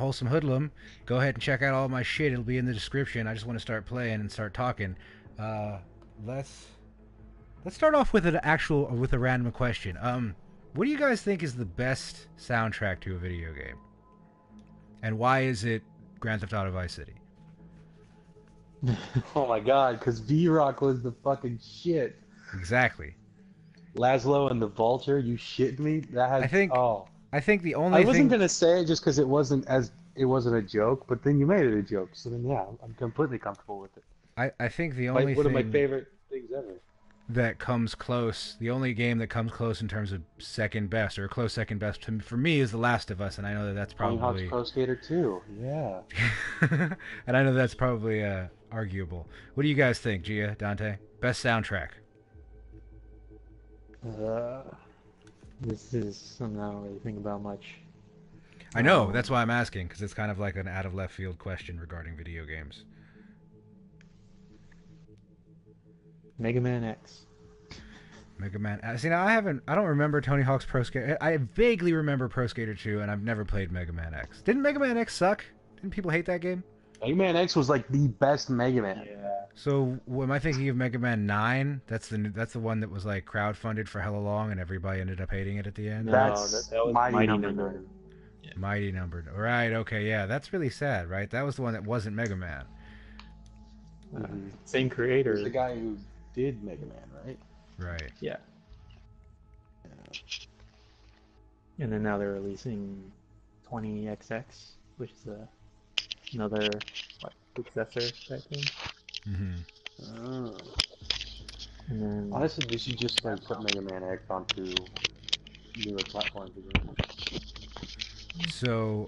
Wholesome Hoodlum. Go ahead and check out all my shit. It'll be in the description. I just want to start playing and start talking. Uh, let's let's start off with with a random question. What do you guys think is the best soundtrack to a video game, and why is it Grand Theft Auto Vice City? Oh my god, because V-Rock was the fucking shit. Exactly. Laszlo and the Vulture, you shitting me? That had I think oh. I think the only I wasn't thing gonna say it just because it wasn't a joke, but then you made it a joke, so then yeah, I'm completely comfortable with it. I think the Like only one of my thing favorite things ever. that comes close, the only game that comes close in terms of second best or a close second best for me is The Last of Us, and I know that that's Tony Hawk's probably Pro Skater 2, yeah. and I know that's probably arguable. What do you guys think, Gia, Dante? Best soundtrack? Uh, this is something I don't really think about much. I know, that's why I'm asking, because it's kind of like an out of left field question regarding video games. Mega Man X. Mega Man. See, now I don't remember Tony Hawk's Pro Skater. I vaguely remember Pro Skater 2, and I've never played Mega Man X. Didn't Mega Man X suck? Didn't people hate that game? Mega Man X was like the best Mega Man. Yeah. So, am I thinking of Mega Man 9? That's the one that was like crowdfunded for hella long, and everybody ended up hating it at the end. No, That's that was Mighty Mighty Number Number 9. Yeah. Mighty numbered. All right. Okay. Yeah. That's really sad, right? That was the one that wasn't Mega Man. Same It creator. was the guy who did Mega Man, right? Right. Yeah. And then now they're releasing 20XX, which is another successor type thing. Mm-hmm. Oh. And then Honestly, they should just like put Mega Man X onto newer platforms again. So,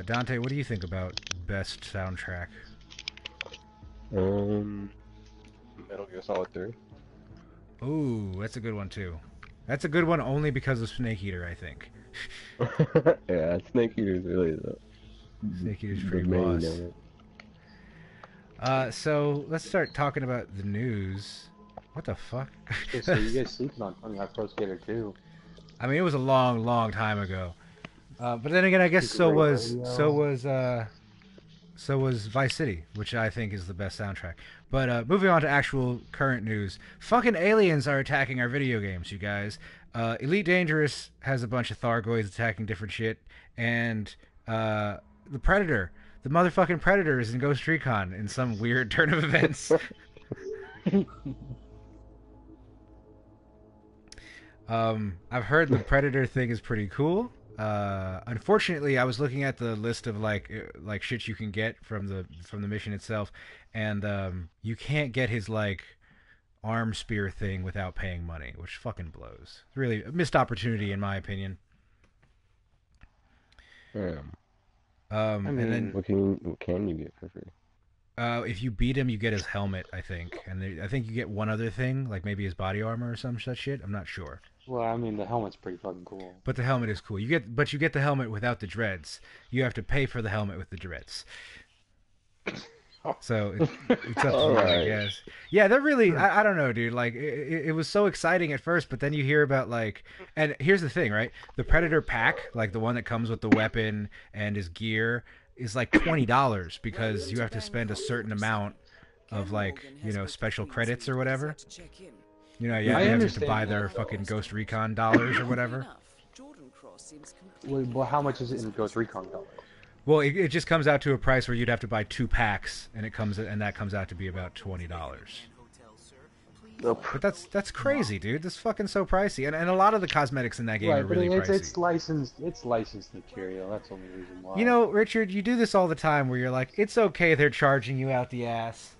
Dante, what do you think about best soundtrack? Metal Gear Solid 3. Ooh, that's a good one too. That's a good one only because of Snake Eater, I think. Yeah, Snake Eater's really the Snake Eater's the pretty main boss. of it. So let's start talking about the news. What the fuck? Okay, so you guys sleeping on Tony Hawk Pro Skater 2. I mean, it was a long, long time ago. But then again, I guess so was Vice City, which I think is the best soundtrack. But moving on to actual current news, fucking aliens are attacking our video games, you guys. Elite Dangerous has a bunch of Thargoids attacking different shit, and the Predator, the motherfucking Predator, is in Ghost Recon in some weird turn of events. I've heard the Predator thing is pretty cool. Unfortunately, I was looking at the list of like shit you can get from the mission itself, and you can't get his like arm spear thing without paying money, which fucking blows. It's really a missed opportunity in my opinion. Yeah. I mean, And then What can you get for free? if you beat him, you get his helmet, I think, and I think you get one other thing, like maybe his body armor or some such shit. I'm not sure. well, I mean, the helmet's pretty fucking cool. But the helmet is cool. You get the helmet without the dreads. You have to pay for the helmet with the dreads. So it's up to you, I Alright. guess. Yeah, they're really. I don't know, dude. Like it was so exciting at first, but then you hear about like. And here's the thing, right? The Predator pack, like the one that comes with the weapon and his gear, is like $20 because you have to spend a certain amount of like special credits or whatever. You know, yeah, I you have to understand buy that, their though. fucking Ghost Recon dollars or whatever. Well, how much is it in Ghost Recon dollars? Well, it just comes out to a price where you'd have to buy 2 packs, and that comes out to be about $20. But that's crazy, dude. That's fucking so pricey, and a lot of the cosmetics in that game Right, are but really pricey. it's licensed material. That's the only reason why. You know, Richard, you do this all the time, where you're like, it's okay, they're charging you out the ass.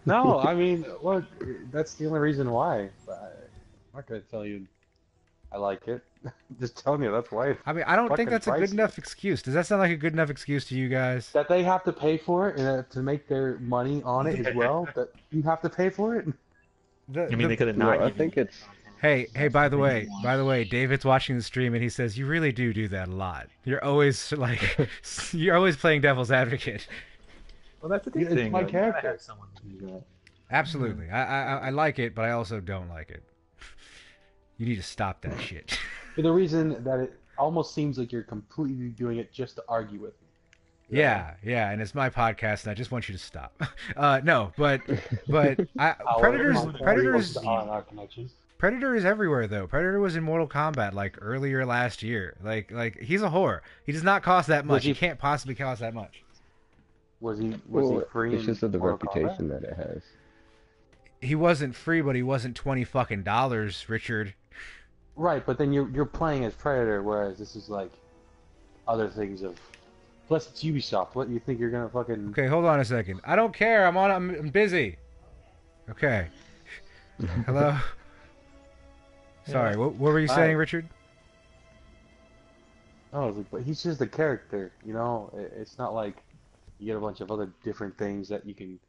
No, I mean, well, that's the only reason why. But I'm not gonna tell you I like it. Just telling you that's why. I mean, I don't think Fucking that's a good pricey. enough excuse. Does that sound like a good enough excuse to you guys? That they have to pay for it and to make their money on it as well. That you have to pay for it. I mean, they could have not. No, I given think you it's Hey, by the way, David's watching the stream and he says you really do that a lot. You're always like, you're always playing devil's advocate. Well, that's a good It's thing. my though. You gotta character. have someone to do that. Absolutely, I like it, but I also don't like it. You need to stop that shit. But the reason that almost seems like you're completely doing it just to argue with me. Yeah, yeah, and it's my podcast, and I just want you to stop. No, but Our Predators our connection. Predator is everywhere though. Predator was in Mortal Kombat like earlier last year. Like he's a whore. He does not cost that much. He can't possibly cost that much. Was he Well, free? it's just the Mortal reputation Kombat? that it has. He wasn't free, but he wasn't $20 Richard. Right, but then you're playing as Predator, whereas this is like other things of. Plus, it's Ubisoft. What you think you're gonna fucking? Okay, hold on a second. I don't care. I'm busy. Okay. Hello. Sorry. What were you saying, Richard? Oh, but he's just a character. You know, it's not like you get a bunch of other different things that you can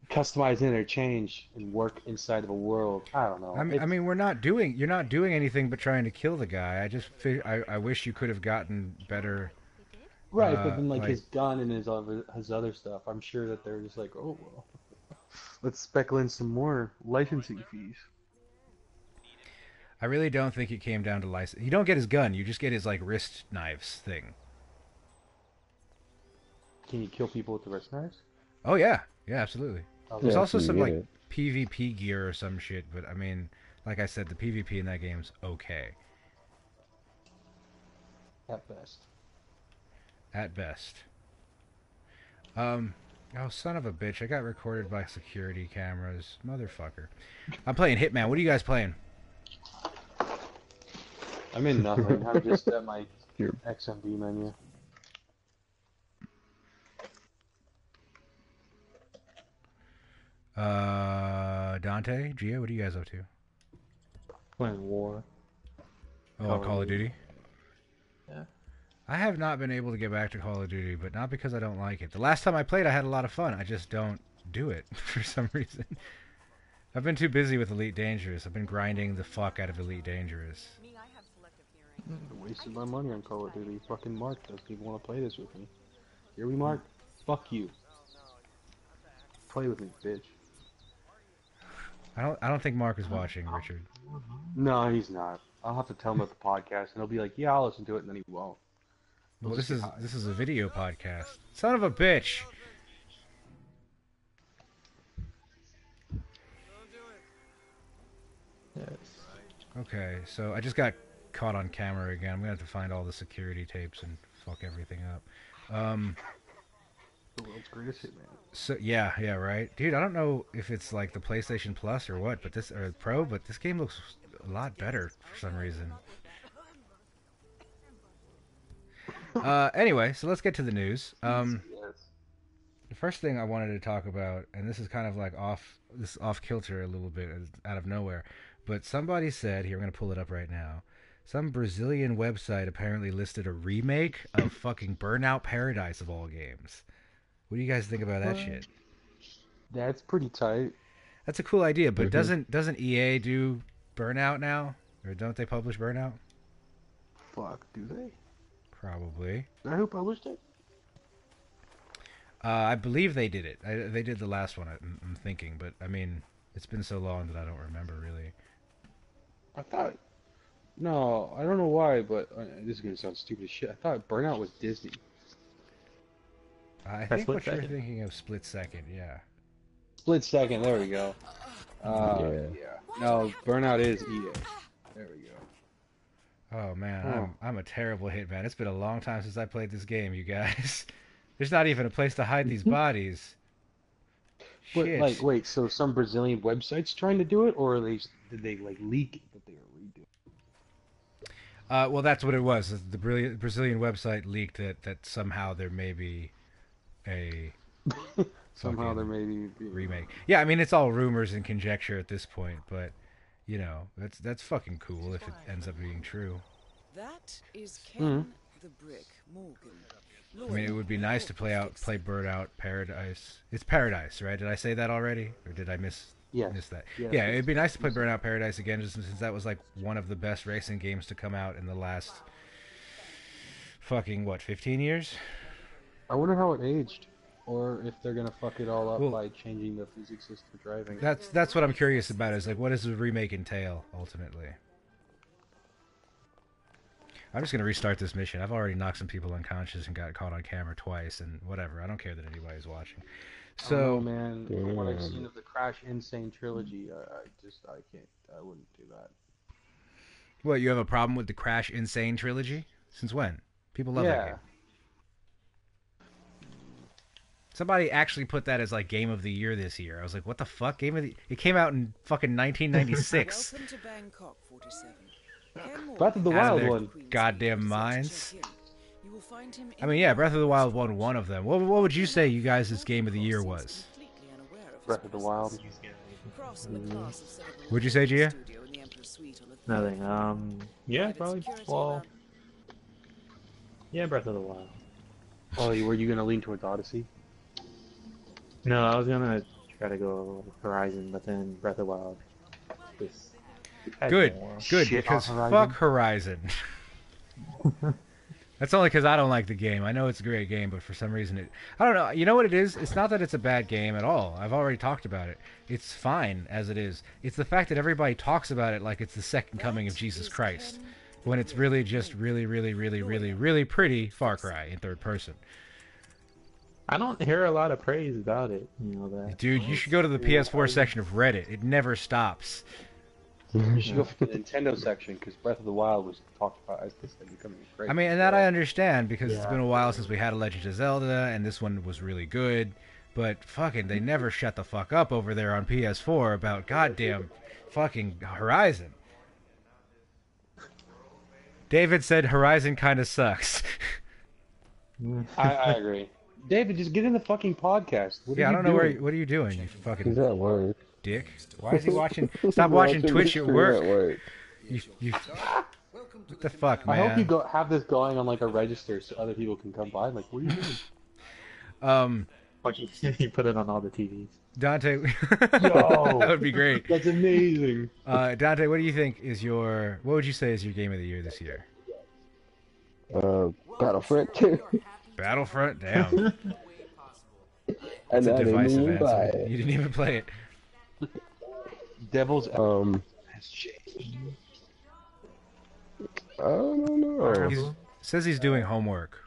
customize, interchange, and work inside of a world. I don't know. I mean, you're not doing anything but trying to kill the guy. I wish you could have gotten better. Right, but then like his gun and his other stuff, I'm sure that they're just like, oh well, let's speckle in some more licensing fees. I really don't think it came down to license. You don't get his gun. You just get his like wrist knives thing. Can you kill people with the wrist knives? Oh yeah, yeah, absolutely. Oh, There's Yeah, also so you some get like it. PvP gear or some shit, but I mean, like I said, the PvP in that game's okay at best. at best. Oh, son of a bitch! I got recorded by security cameras, motherfucker. I'm playing Hitman. What are you guys playing? I'm in nothing. I'm just at my Your XMB menu. Dante, Gia, what are you guys up to? Playing War. Oh, Call of Duty. Yeah. I have not been able to get back to Call of Duty, but not because I don't like it. The last time I played, I had a lot of fun. I just don't do it for some reason. I've been too busy with Elite Dangerous. I've been grinding the fuck out of Elite Dangerous. I wasted my money on Call of Duty. Fucking Mark doesn't even want to play this with me. Hear me, Mark? Fuck you. Play with me, bitch. I don't think Mark is watching, Richard. No, he's not. I'll have to tell him about the podcast, and he'll be like, "Yeah, I'll listen to it," and then he won't. Well, this is a video podcast. Son of a bitch. Yes. Okay, so I just got caught on camera again. I'm gonna have to find all the security tapes and fuck everything up. The world's greatest hitman. So yeah, right, dude. I don't know if it's like the PlayStation Plus or what, but this or Pro, but this game looks a lot better for some reason. Anyway, so let's get to the news. Yes. The first thing I wanted to talk about, and this is kind of like off kilter a little bit, out of nowhere, but somebody said here. I'm gonna pull it up right now. Some Brazilian website apparently listed a remake of fucking Burnout Paradise of all games. What do you guys think about that shit? That's pretty tight. That's a cool idea, but doesn't EA do Burnout now? Or don't they publish Burnout? Fuck, do they? Probably. Is that who published it? I believe they did it. They did the last one, I'm thinking, but I mean, it's been so long that I don't remember really. I thought. No, I don't know why, but this is gonna sound stupid as shit. I thought Burnout was Disney. I That's think Split what you're Second. thinking of Split Second, yeah. Split Second. There we go. Yeah. No, Burnout is EA. There we go. Oh man, Oh. I'm a terrible hitman. It's been a long time since I played this game, you guys. There's not even a place to hide these bodies. But Shit. like, wait, so some Brazilian websites trying to do it, or did they like leak it that they were redoing? Well, that's what it was. The Brazilian website leaked that somehow there may be a Somehow there fucking may be remake. Yeah, I mean it's all rumors and conjecture at this point, but you know that's fucking cool if it ends up being true. That is Ken the Brick Morgan. I mean, it would be nice to play Burnout Paradise. It's Paradise, right? Did I say that already, or did I miss Yes. that? Yes, Yeah, yes. it'd be nice to play Burnout Paradise again, just since that was like one of the best racing games to come out in the last fucking 15 years. I wonder how it aged, or if they're gonna fuck it all up Well, by changing the physics system for driving. That's what I'm curious about. Is like, what does the remake entail ultimately? I'm just gonna restart this mission. I've already knocked some people unconscious and got caught on camera twice, and whatever. I don't care that anybody's watching. I don't know, So, man, from what I've seen of the Crash Insane trilogy, I can't, I wouldn't do that. what, you have a problem with the Crash Insane trilogy? Since when? People love that game. Somebody actually put that as like game of the year this year. I was like, what the fuck? Game of the... It came out in fucking 1996. Welcome to Bangkok 47. Breath of the Out of Wild their one. goddamn minds. You will find him I mean, yeah, Breath of the Wild won one of them. What would you say you guys' game of the year was? Breath of the Wild. Would you say, Gia? Nothing. Yeah, probably. Well, yeah, Breath of the Wild. Oh, were you gonna lean towards Odyssey? No, I was gonna try to go Horizon, but then Breath of the Wild. Just Good, Shit because on Horizon. fuck Horizon. That's only because I don't like the game. I know it's a great game, but for some reason I don't know. You know what it is? It's not that it's a bad game at all. I've already talked about it. It's fine as it is. It's the fact that everybody talks about it like it's the second coming of Jesus Christ, when it's really just really, really, really, really, really pretty Far Cry in third person. I don't hear a lot of praise about it. You know that. Dude, you should go to the PS4 section of Reddit. It never stops. You should go for the Nintendo section because Breath of the Wild was talked about as this thing becoming great. I mean, and that I understand because it's been a while since we had a Legend of Zelda, and this one was really good. But fucking, they never shut the fuck up over there on PS4 about goddamn fucking Horizon. David said Horizon kind of sucks. I agree. David, just get in the fucking podcast. What Yeah, I are don't you know doing? what are you doing, you He's fucking at work. dick. Why is he watching? Stop watching Twitch at At work. work. You, what the fuck, man? I hope you have this going on like a register so other people can come by. Like, what are you doing? Like you put it on all the TVs. Dante, that would be great. That's amazing. Dante, what do you think is your? What would you say is your game of the year this year? Battlefront 2. Battlefront, damn. And That's a I didn't divisive even buy answer. it. You didn't even play it. Devil's has changed. I don't know. He says he's doing homework.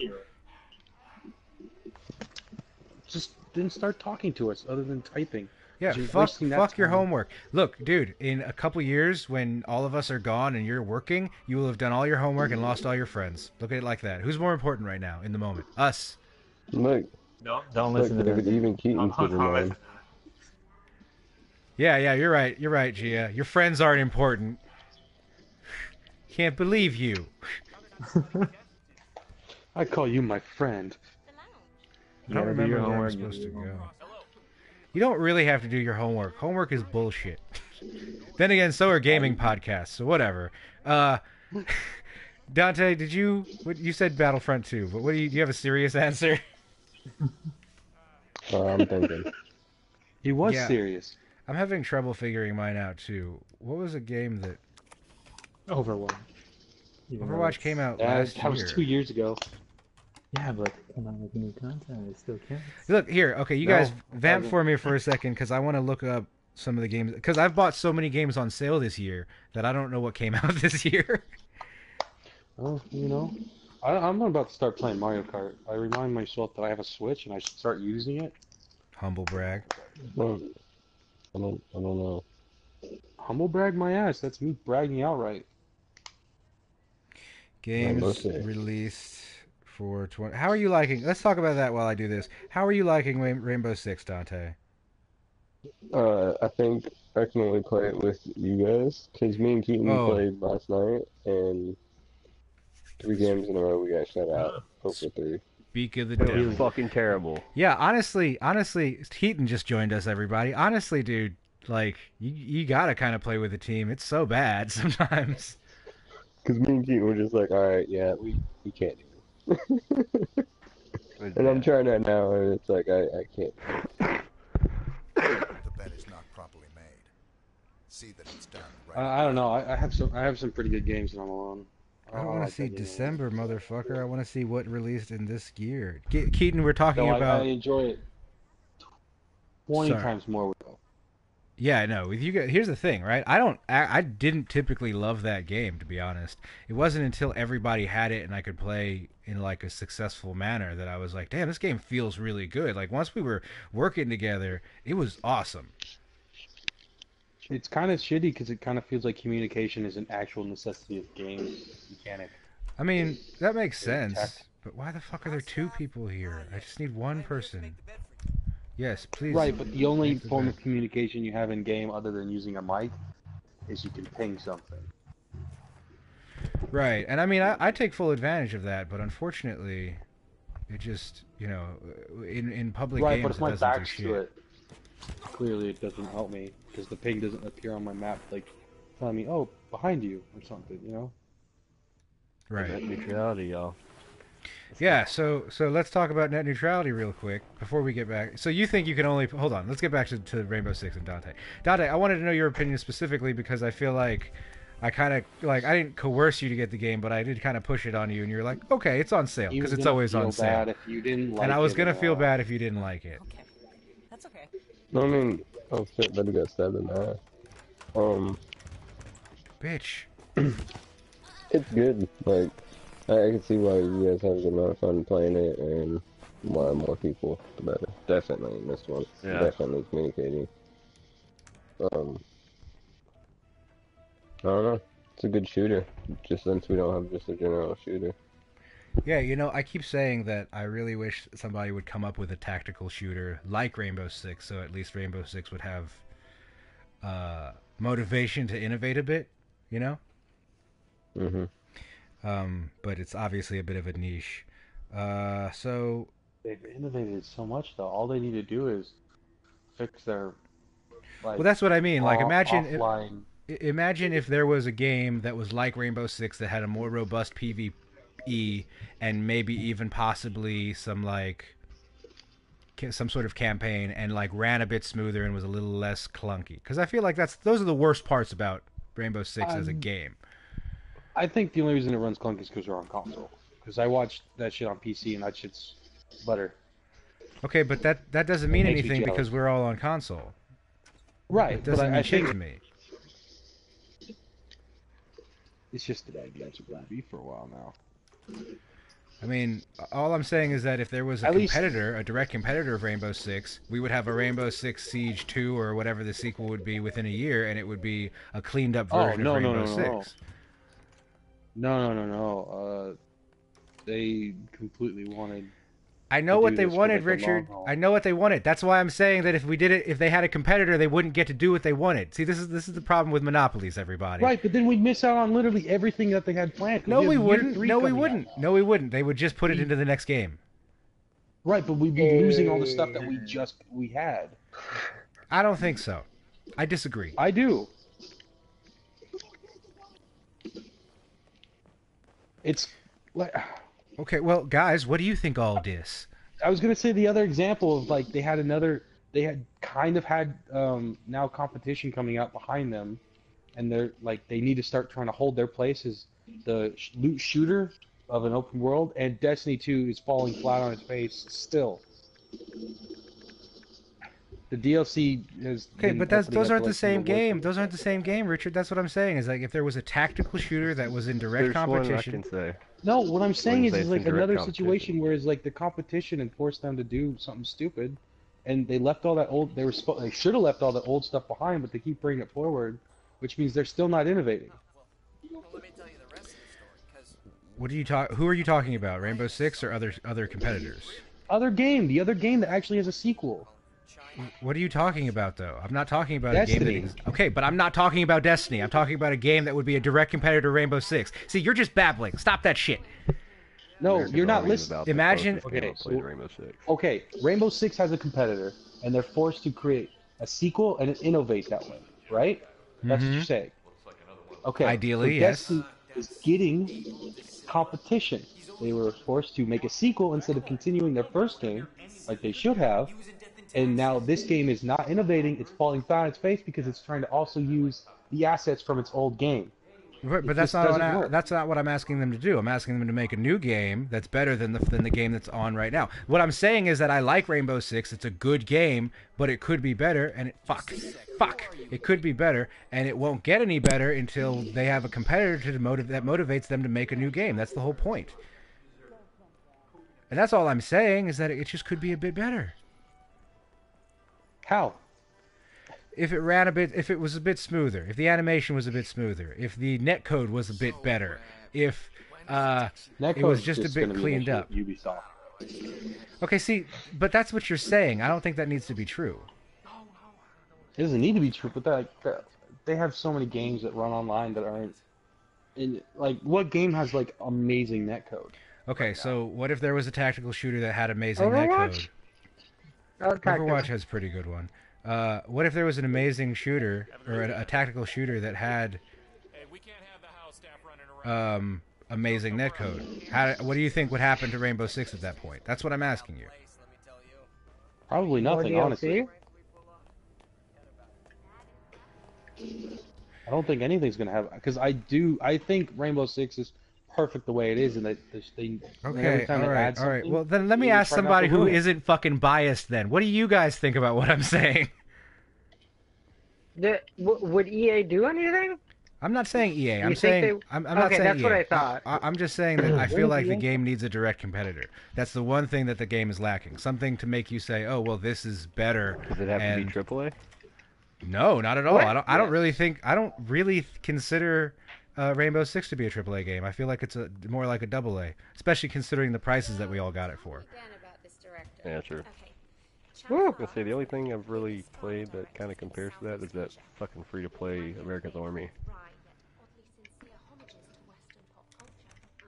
Just didn't start talking to us other than typing. Yeah, You're fuck wasting that your time. homework. Look, dude, in a couple years, when all of us are gone and you're working, you will have done all your homework and lost all your friends. Look at it like that. Who's more important right now, in the moment? Us. Look, Don't look, listen to David, them. even Keaton's Superman. Yeah, you're right. You're right, Gia. Your friends aren't important. Can't believe you. I call you my friend. I don't gotta do remember your where I'm homework, supposed to you go. You don't really have to do your homework. Homework is bullshit. Then again, so are gaming podcasts, so whatever. Dante, you said Battlefront 2, but do you have a serious answer? I'm thinking. He was Yeah. serious. I'm having trouble figuring mine out, too. What was a game that... Overwatch. Even though Overwatch came out That last year. was 2 years ago. Yeah, but come on with new content, it still counts. Look, here, okay, you No, guys vamp hasn't. for me for a second, because I want to look up some of the games, because I've bought so many games on sale this year that I don't know what came out this year. Oh, you know, I'm about to start playing Mario Kart. I remind myself that I have a Switch and I should start using it. Humble brag. Well, I don't know. Humble brag my ass. That's me bragging outright. Games Rainbow Six. released for 20... How are you liking... Let's talk about that while I do this. How are you liking Rainbow Six, Dante? I think I can only play it with you guys, because me and Keaton played last night, and 3 games in a row we got shut out. Hope for 3. Speak of the It devil. was fucking terrible. Yeah, honestly, Keaton just joined us, everybody. Honestly, dude, like, you gotta kind of play with the team. It's so bad sometimes. Because me and Keaton were just like, alright, yeah, we can't do it. And I'm trying that now, and it's like, I can't. The bed is not properly made. See that it's done right. I don't know. I have some pretty good games when I'm alone. I don't want like to see that game. December, motherfucker. I want to see what released in this year. Keaton, we're talking No, I about... enjoy it 20 Sorry. times more with Yeah, no. With you guys, here's the thing, right? I didn't typically love that game, to be honest. It wasn't until everybody had it and I could play in like a successful manner that I was like, damn, this game feels really good. Like once we were working together, it was awesome. It's kind of shitty because it kind of feels like communication is an actual necessity of game mechanic. I mean, that makes sense. But why the fuck are there two people here? I just need one person. Yes, please. Right, but the only form of communication you have in game other than using a mic is you can ping something. Right, and I mean, I take full advantage of that, but unfortunately, it just, in public Right, games, but if my it doesn't do back's shit. to it, clearly it doesn't help me because the ping doesn't appear on my map, like telling me, "Oh, behind you" or something, you know? Right. Net neutrality, y'all. Yeah, so let's talk about net neutrality real quick before we get back. So you think you can only... Hold on, let's get back to Rainbow Six and Dante. Dante, I wanted to know your opinion specifically because I feel like I kind of... Like, I didn't coerce you to get the game, but I did kind of push it on you, and you're like, okay, it's on sale, because it's always on sale. Bad if you didn't like and I was it going to at feel all. bad if you didn't like it. Okay. That's okay. No, I mean, oh shit, that got stabbed in the eye. Bitch. It's good. Like, I can see why you guys have a good amount of fun playing it, and why more people, the better. Definitely in this one. Yeah. Definitely communicating. I don't know. It's a good shooter. Just since we don't have just a general shooter. Yeah, I keep saying that I really wish somebody would come up with a tactical shooter like Rainbow Six, so at least Rainbow Six would have motivation to innovate a bit, Mm-hmm. But it's obviously a bit of a niche. So They've innovated so much, though. All they need to do is fix their, like... well, that's what I mean. Like, offline... imagine if there was a game that was like Rainbow Six that had a more robust PvE and maybe even possibly some sort of campaign and like ran a bit smoother and was a little less clunky. Because I feel like those are the worst parts about Rainbow Six as a game. I think the only reason it runs clunky is because we're on console. Because I watched that shit on PC and that shit's butter. Okay, but that doesn't mean makes me anything jealous. because we're all on console. Right, It but doesn't I mean shit think to me. it's just that I've been to be for a while now. I mean, all I'm saying is that if there was a At least- competitor, a direct competitor of Rainbow Six, we would have a Rainbow Six Siege 2 or whatever the sequel would be within a year, and it would be a cleaned up version of Rainbow Six. No. They completely wanted... I know to what do they this for, wanted, like, the Richard. long haul. I know what they wanted. That's why I'm saying that if they had a competitor, they wouldn't get to do what they wanted. See, this is the problem with monopolies, everybody. Right, but then we'd miss out on literally everything that they had planned. 'cause No, we have Year wouldn't. 3 No, we coming wouldn't. out. No, we wouldn't. They would just put it into the next game. Right, but we'd be losing all the stuff that we had. I don't think so. I disagree. I do. It's like... Okay, well, guys, what do you think all this? I was gonna say the other example of like they had now competition coming out behind them, and they're like they need to start trying to hold their place as the loot shooter of an open world, and Destiny 2 is falling flat on its face still. The DLC has Okay, been but opening those up aren't to, the like, same some of the game. worst- Those aren't the same game, Richard. That's what I'm saying. Is like if there was a tactical shooter that was in direct There's one I competition. can say. No, what I'm saying say is it's like in direct another competition. situation where it's like the competition and forced them to do something stupid, and they left all that old. They should have left all the old stuff behind, but they keep bringing it forward, which means they're still not innovating. Well, let me tell you the rest of the story, because Who are you talking about? Rainbow Six or other competitors? The other game that actually has a sequel. What are you talking about, though? I'm not talking about a game Destiny. that okay, but I'm not talking about Destiny. I'm talking about a game that would be a direct competitor to Rainbow Six. See, you're just babbling. Stop that shit. No, America's you're not always listening. about the Imagine- closest game Okay, I played so- Rainbow Six. Okay, Rainbow Six has a competitor, and they're forced to create a sequel and innovate that way, right? That's what you're saying. Okay. Ideally, so yes. Destiny is getting competition. They were forced to make a sequel instead of continuing their first game, like they should have. And now this game is not innovating, it's falling flat on its face because it's trying to also use the assets from its old game. But It that's just doesn't not work. that's not what I'm asking them to do. I'm asking them to make a new game that's better than the game that's on right now. What I'm saying is that I like Rainbow Six. It's a good game, but it could be better. And it could be better, and it won't get any better until they have a competitor that motivates them to make a new game. That's the whole point. And that's all I'm saying is that it just could be a bit better. How? If it was a bit smoother, if the animation was a bit smoother, if the netcode was a bit better, if it was just a bit cleaned up. Ubisoft. Okay, see, but that's what you're saying. I don't think that needs to be true. It doesn't need to be true, but they have so many games that run online that aren't. Like, what game has like amazing netcode? Okay, so what if there was a tactical shooter that had amazing Overwatch? netcode? Overwatch has a pretty good one. What if there was an amazing shooter or a tactical shooter that had amazing netcode? What do you think would happen to Rainbow Six at that point? That's what I'm asking you. Probably nothing, More honestly. DLC? I don't think anything's gonna have because I think Rainbow Six is perfect the way it is, and that they Okay, every time all they right, add all right. something, Well, then let me they ask try not somebody to who ruin it. isn't fucking biased then. What do you guys think about what I'm saying? Would EA do anything? I'm not saying EA. I'm You think saying they- I'm not Okay, saying that's EA. what I thought. I'm just saying that I feel like the EA? game needs a direct competitor. That's the one thing that the game is lacking. Something to make you say, "Oh, well, this is better." Does it have and... to be AAA? No, not at all. What? I don't really consider Rainbow Six to be a AAA game. I feel like it's more like a AA, especially considering the prices that we all got it for. Yeah, true. Woo. I was gonna say the only thing I've really played that kind of compares to that is that fucking free-to-play America's Army.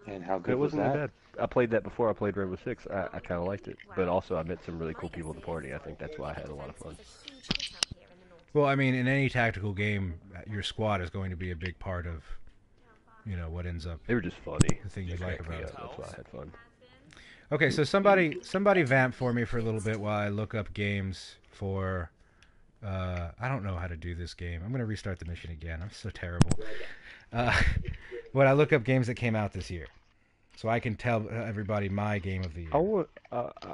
And how It good was wasn't that? that bad. I played that before I played Rainbow Six. I kind of liked it, but also I met some really cool people at the party. I think that's why I had a lot of fun. Well, I mean, in any tactical game, your squad is going to be a big part of, what ends up. They were just funny. The thing you They like cracked me about it. up. That's why I had fun. Okay, so somebody vamp for me for a little bit while I look up games for. I don't know how to do this game. I'm gonna restart the mission again. I'm so terrible. When I look up games that came out this year, so I can tell everybody my game of the year. I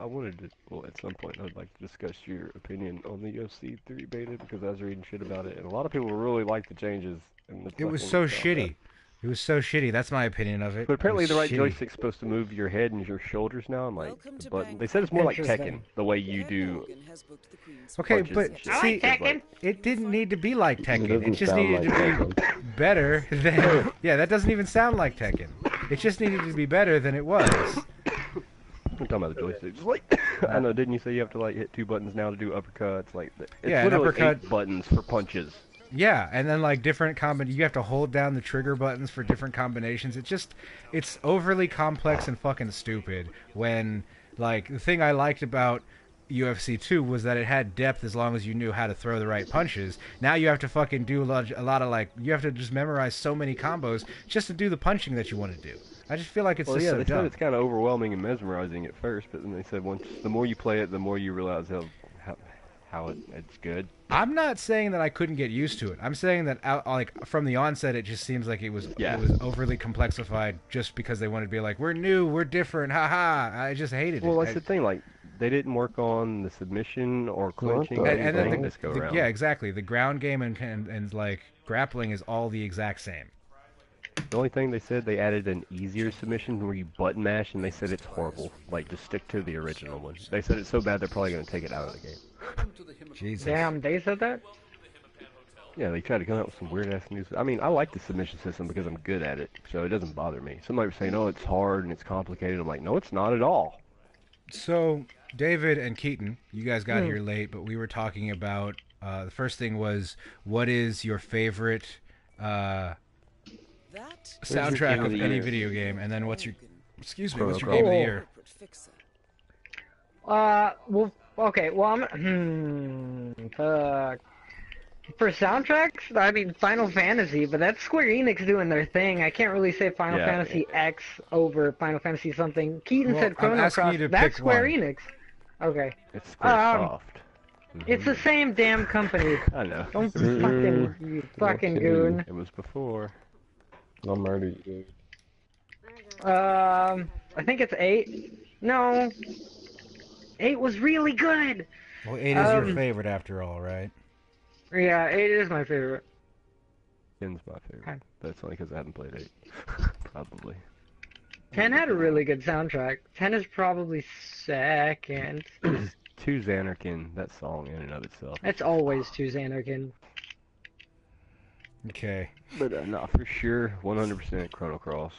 wanted to. Well, at some point, I would like to discuss your opinion on the UFC 3 beta because I was reading shit about it, and a lot of people really liked the changes. And It was so shitty. It was so shitty. That's my opinion of it. But apparently It the was right shitty. joystick's supposed to move your head and your shoulders now. I'm like, Welcome the to button. Bangkok. They said it's more like Interesting. Tekken, the way you do. Okay, punches but and shit. I see, like Tekken. it didn't need to be like Tekken. It doesn't just sound needed like to be better than. Yeah, that doesn't even sound like Tekken. It just needed to be better than it was. I'm talking about the joysticks. Like, I know, didn't you say you have to like hit 2 buttons now to do uppercuts? Like, it's Yeah, an literally uppercut- 8 buttons for punches. Yeah, and then like different you have to hold down the trigger buttons for different combinations. It's overly complex and fucking stupid. When like the thing I liked about UFC 2 was that it had depth as long as you knew how to throw the right punches. Now you have to fucking do a lot of like you have to just memorize so many combos just to do the punching that you want to do. I just feel like it's Well, just yeah, so they said dumb. it's kind of overwhelming and mesmerizing at first, but then they said the more you play it, the more you realize how it's good. I'm not saying that I couldn't get used to it. I'm saying that like from the onset, it just seems like it was overly complexified just because they wanted to be like, we're new, we're different, haha. I just hated it. Well, that's the thing. Like, they didn't work on the submission or clinching or and then anything this go around. yeah, exactly. The ground game and like grappling is all the exact same. The only thing they said, they added an easier submission where you button mash, and they said it's horrible. Like, just stick to the original one. They said it's so bad they're probably going to take it out of the game. Jesus. Damn, they said that? Yeah, they tried to come out with some weird-ass news. I mean, I like the submission system because I'm good at it, so it doesn't bother me. Somebody was saying, oh, it's hard and it's complicated. I'm like, no, it's not at all. So, David and Keaton, you guys got here late, but we were talking about, the first thing was, what is your favorite soundtrack of any video game? And then what's your game of the year? Well, okay, well, for soundtracks, I mean, Final Fantasy, but that's Square Enix doing their thing. I can't really say Final Fantasy X over Final Fantasy something. Keaton said I'm Chrono asking you Cross. to That's pick Square one. Enix. Okay. It's Squaresoft. It's the same damn company. I know. Don't fucking, you fucking Okay. goon. It was before. I'll murder you. I think it's 8. No, 8 was really good. Well, 8 is your favorite after all, right? Yeah, 8 is my favorite. 10's my favorite. That's only because I haven't played 8. Probably. 10 had a really good soundtrack. 10 is probably second. 2's Anarchin, that song in and of itself. That's always 2's Anarchin. Okay. But no, for sure, 100% Chrono Cross.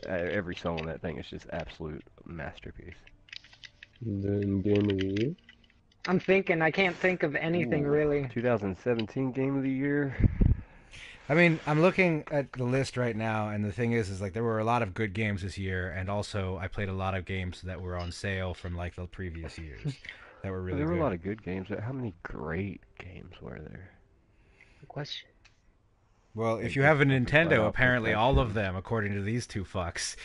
Every song on that thing is just absolute masterpiece. Then Game of the Year? I'm thinking, I can't think of anything really. 2017 Game of the Year. I mean, I'm looking at the list right now, and the thing is like there were a lot of good games this year, and also I played a lot of games that were on sale from like the previous years that were really There were good. a lot of good games, but how many great games were there? Good question. Well, if you have a Nintendo, apparently all of them, according to these two fucks.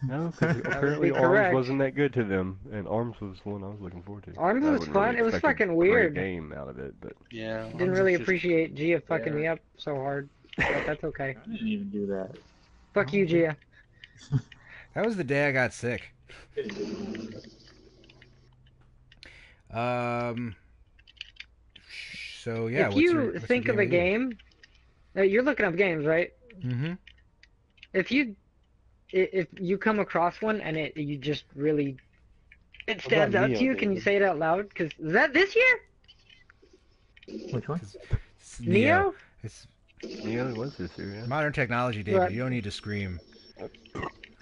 No, because apparently ARMS wasn't that good to them, and ARMS was the one I was looking forward to. ARMS was fun. It was fucking weird. Great game out of it, but Yeah. Didn't really appreciate Gia fucking me up so hard, but that's okay. I didn't even do that. Fuck you, Gia. That was the day I got sick. So yeah. If you think of a game, you're looking up games, right? Mm-hmm. If you come across one and you just really it stands out to you, can you say it out loud? Because is that this year? Which one? Neo? It's yeah, it was this year. Yeah. modern technology, David. Right. You don't need to scream.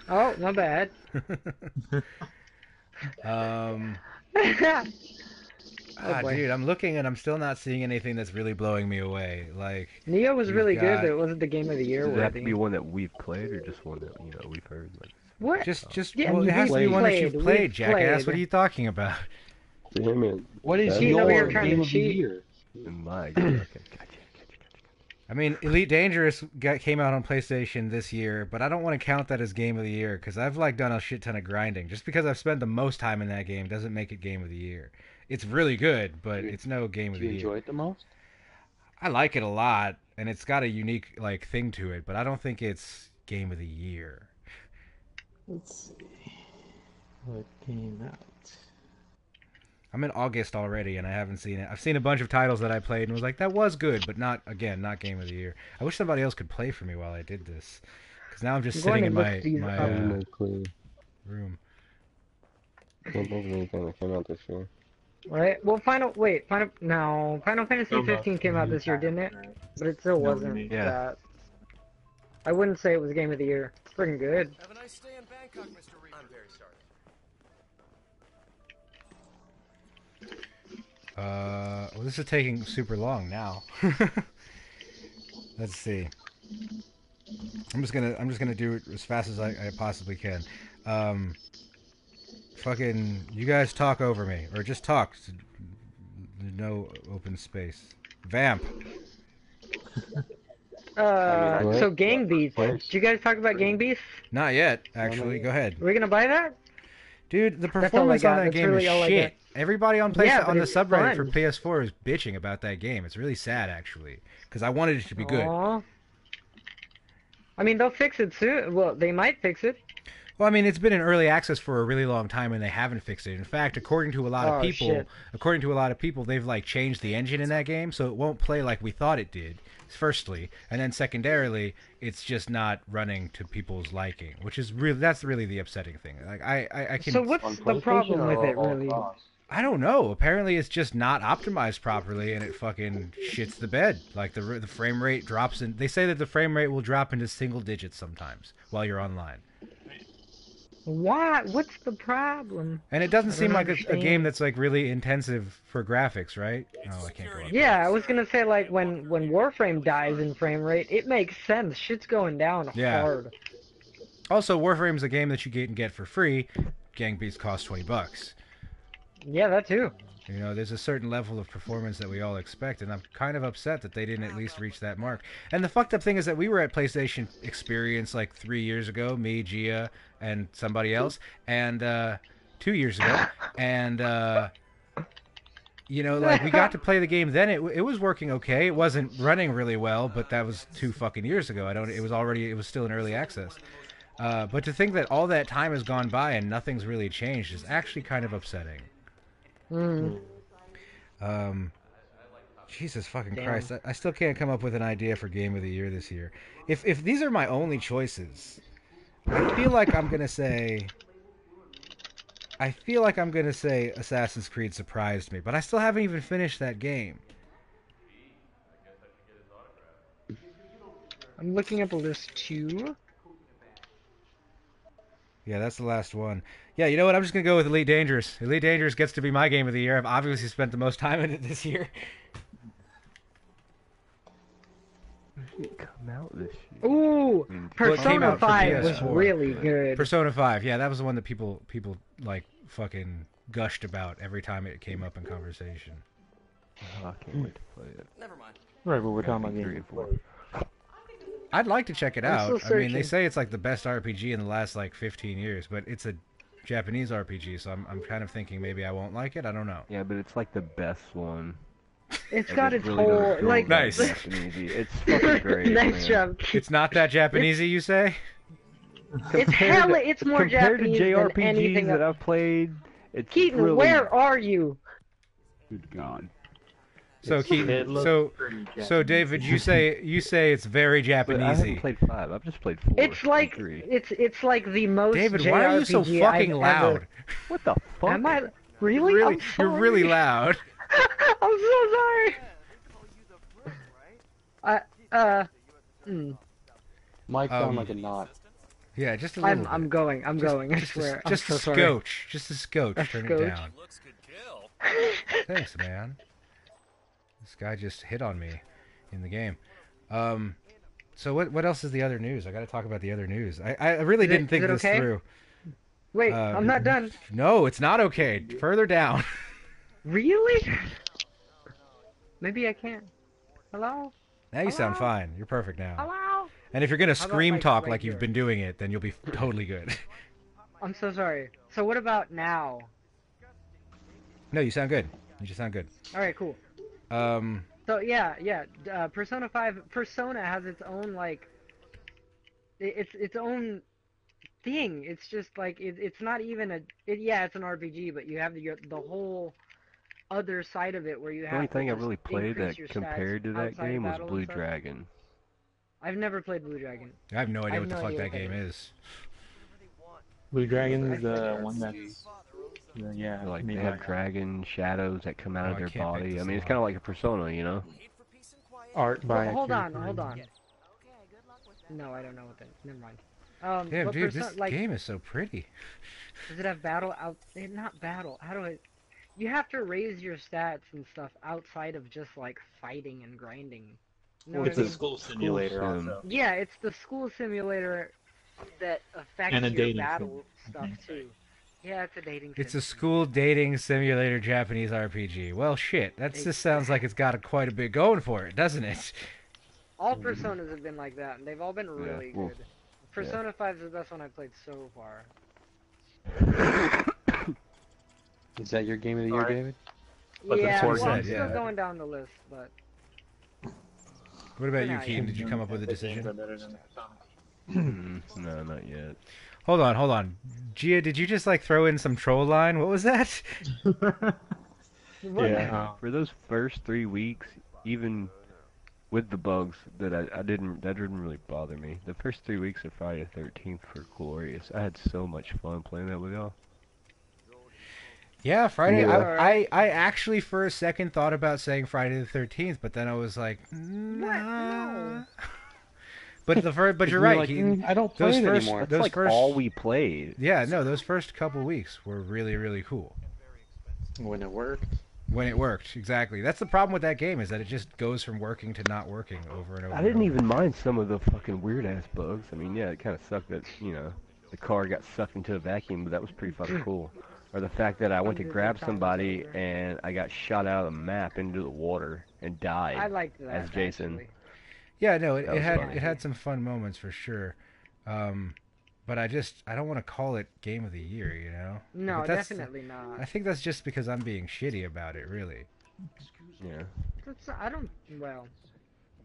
Oh, my bad. Boy. Dude, I'm looking and I'm still not seeing anything that's really blowing me away. Like Neo was you've really got- good, but it wasn't the game of the year Does it have to worthy. be one that we've played, or just one that we've heard? Like, What? Just Yeah, well, it we've has to be one that you've played, played, we've jackass. What played. are you talking about? Damn it. What is Cheating over your here trying to game of the cheat. year? my God, okay, gotcha. I mean, Elite Dangerous came out on PlayStation this year, but I don't want to count that as Game of the Year because I've like done a shit ton of grinding. Just because I've spent the most time in that game doesn't make it Game of the Year. It's really good, but it's no Game of Do the you Year. enjoy it the most? I like it a lot, and it's got a unique like thing to it, but I don't think it's Game of the Year. Let's see. What came out? I'm in August already, and I haven't seen it. I've seen a bunch of titles that I played and was like, that was good, but not Game of the Year. I wish somebody else could play for me while I did this, because now I'm just I'm sitting in going my to look these my up. No clue. room. Can't think of anything that came out this year. Right? Well, Final Fantasy 15 came out this year, didn't it? But it still wasn't Yeah. that. I wouldn't say it was Game of the Year. It's freaking good. Have a nice stay in Bangkok, Mr. Reed. I'm very sorry. Well, this is taking super long now. Let's see. I'm just gonna do it as fast as I possibly can. Fucking, you guys talk over me, or just talk. No open space. Vamp. So Gang Beasts. Did you guys talk about Gang Beasts? Not yet, actually. Go ahead. Are we gonna buy that? Dude, the all I performance got. on that That's game really is all I shit. got. Everybody on Yeah, but on the it's subreddit for fun. PS4 is bitching about that game. It's really sad, actually, because I wanted it to be good. Aw. I mean, they'll fix it soon. Well, they might fix it. Well, I mean, it's been in early access for a really long time, and they haven't fixed it. In fact, according to a lot of people, they've like changed the engine in that game, so it won't play like we thought it did. Firstly, and then secondarily, it's just not running to people's liking, which is that's really the upsetting thing. Like I can. So what's the problem with it, really? I don't know. Apparently, it's just not optimized properly, and it fucking shits the bed. Like the frame rate drops, and they say that the frame rate will drop into single digits sometimes while you're online. Why? What's the problem? And it doesn't I seem don't like a understand. game that's like really intensive for graphics, right? Oh, I can't go up. Yeah, I was gonna say like when Warframe dies in frame rate, it makes sense. Shit's going down Yeah. hard. Also, Warframe's a game that you can get for free. Gang Beasts costs $20. Yeah, that too. You know, there's a certain level of performance that we all expect, and I'm kind of upset that they didn't at least reach that mark. And the fucked up thing is that we were at PlayStation Experience like 3 years ago, me, Gia, and somebody else, and 2 years ago, and You know, like we got to play the game then. It was working okay. It wasn't running really well, but that was 2 fucking years ago. It was still in early access. But to think that all that time has gone by and nothing's really changed is actually kind of upsetting. Jesus fucking Christ! I still can't come up with an idea for Game of the Year this year. If these are my only choices, I feel like I'm gonna say Assassin's Creed surprised me, but I still haven't even finished that game. I'm looking up a list too. Yeah, that's the last one. Yeah, you know what? I'm just gonna go with Elite Dangerous. Elite Dangerous gets to be my game of the year. I've obviously spent the most time in it this year. It come out this year. Ooh, Persona 5 was PS4. really good. Persona 5, yeah, that was the one that people like fucking gushed about every time it came up in conversation. Oh, I can't wait to play it. Never mind. Right, but we're talking about 3 and 4. I'd like to check it out. still I mean, they searching. say it's like the best RPG in the last like 15 years, but it's a Japanese RPG, so I'm kind of thinking maybe I won't like it. I don't know. Yeah, but it's like the best one. It's Like, got it its really whole doesn't feel like. that Nice. Japanesey. It's fucking great. Nice man. job, Keith. It's not that Japanesey, you say? It's hella. It's more Compared Japanese to than JRPGs anything that else. I've played, it's Keaton, really... where are you? Good God. So It looks so pretty so Japanese. David, you say it's very But I haven't Japanesey. played 5. I've just played 4. It's like and 3. it's like the most. David, why are you so JRPG fucking I've loud? ever- What the fuck? Am I really? Really, I'm you're really sorry. loud. I'm so sorry. Mike sound like a knot. Yeah, just a little. bit. I'm going. I'm going. I Just swear. a, just I'm a so sorry. scotch. Just a scotch. A Turn scotch? it down. Thanks, man. This guy just hit on me in the game. So what else is the other news? I got to talk about the other news. I really Is it- didn't think is it this okay? through. Wait, I'm not done. No, it's not okay. Further down. Really? Maybe I can't. Hello? Now you sound Hello? fine. You're perfect now. Hello? And if you're gonna How about, scream like, talk right like you've here? been doing it, then you'll be totally good. I'm so sorry. So what about now? No, you sound good. You just sound good. All right, cool. So yeah. Persona 5. Persona has its own like. It's its own thing. It's just like it's not even a. Yeah, it's an RPG, but you have the whole other side of it where you have. The only to thing I just really played increase that your stats compared to that outside game was battle and Blue stuff. Dragon. I've never played Blue Dragon. I have no idea have what the no fuck idea that what that game is. Blue Dragon is the one that's yeah. Like they made have by- dragon shadows that come out Oh, of I their can't pick body. this I mean, it's up. kind of like a Persona, you know? art by. Hold Akira on. Kurosawa. No, I don't know what that. Never mind. Damn, but dude, this like, game is so pretty. does it have battle out? Not battle. How do I? You have to raise your stats and stuff outside of just like fighting and grinding. You know Well, what it's I a mean? school simulator sim. also. Yeah, it's the school simulator that affects And a your dating battle sim. stuff too. Yeah, it's a dating. It's sim. a school dating simulator Japanese RPG. Well, shit, that just sounds like it's got quite a bit going for it, doesn't it? All Personas have been like that, and they've all been really well, good. Persona 5 is the best one I've played so far. Is that your game of the year, Alright. David? But the Yeah, sword well, I'm said, still yeah. going down the list, but What about you, Yeah, Keaton? yeah. Did you come up with a decision? No, not yet. Hold on. Gia, did you just like throw in some troll line? What was that? Yeah. For those first 3 weeks, even with the bugs that didn't really bother me. The first 3 weeks of Friday the 13th were glorious. I had so much fun playing that with y'all. Yeah, Friday. Yeah. I actually for a second thought about saying Friday the 13th, but then I was like, nah. But you're You're right. like, Keaton. I don't play Those it first- anymore. That's Those like first- all we played. Yeah, no, those first couple weeks were really, really cool. When it worked. When it worked, exactly. That's the problem with that game is that it just goes from working to not working over and over. I and didn't over. even mind some of the fucking weird ass bugs. I mean, yeah, it kind of sucked that, the car got sucked into a vacuum, but that was pretty fucking cool. Or the fact that I went to grab somebody and I got shot out of the map into the water and died I liked that. as Jason. actually. Yeah, no, it That was had fun. it had some fun moments for sure. But I don't want to call it Game of the Year, you know? No, But that's- definitely not. I think that's just because I'm being shitty about it, really. Yeah. I don't. Well,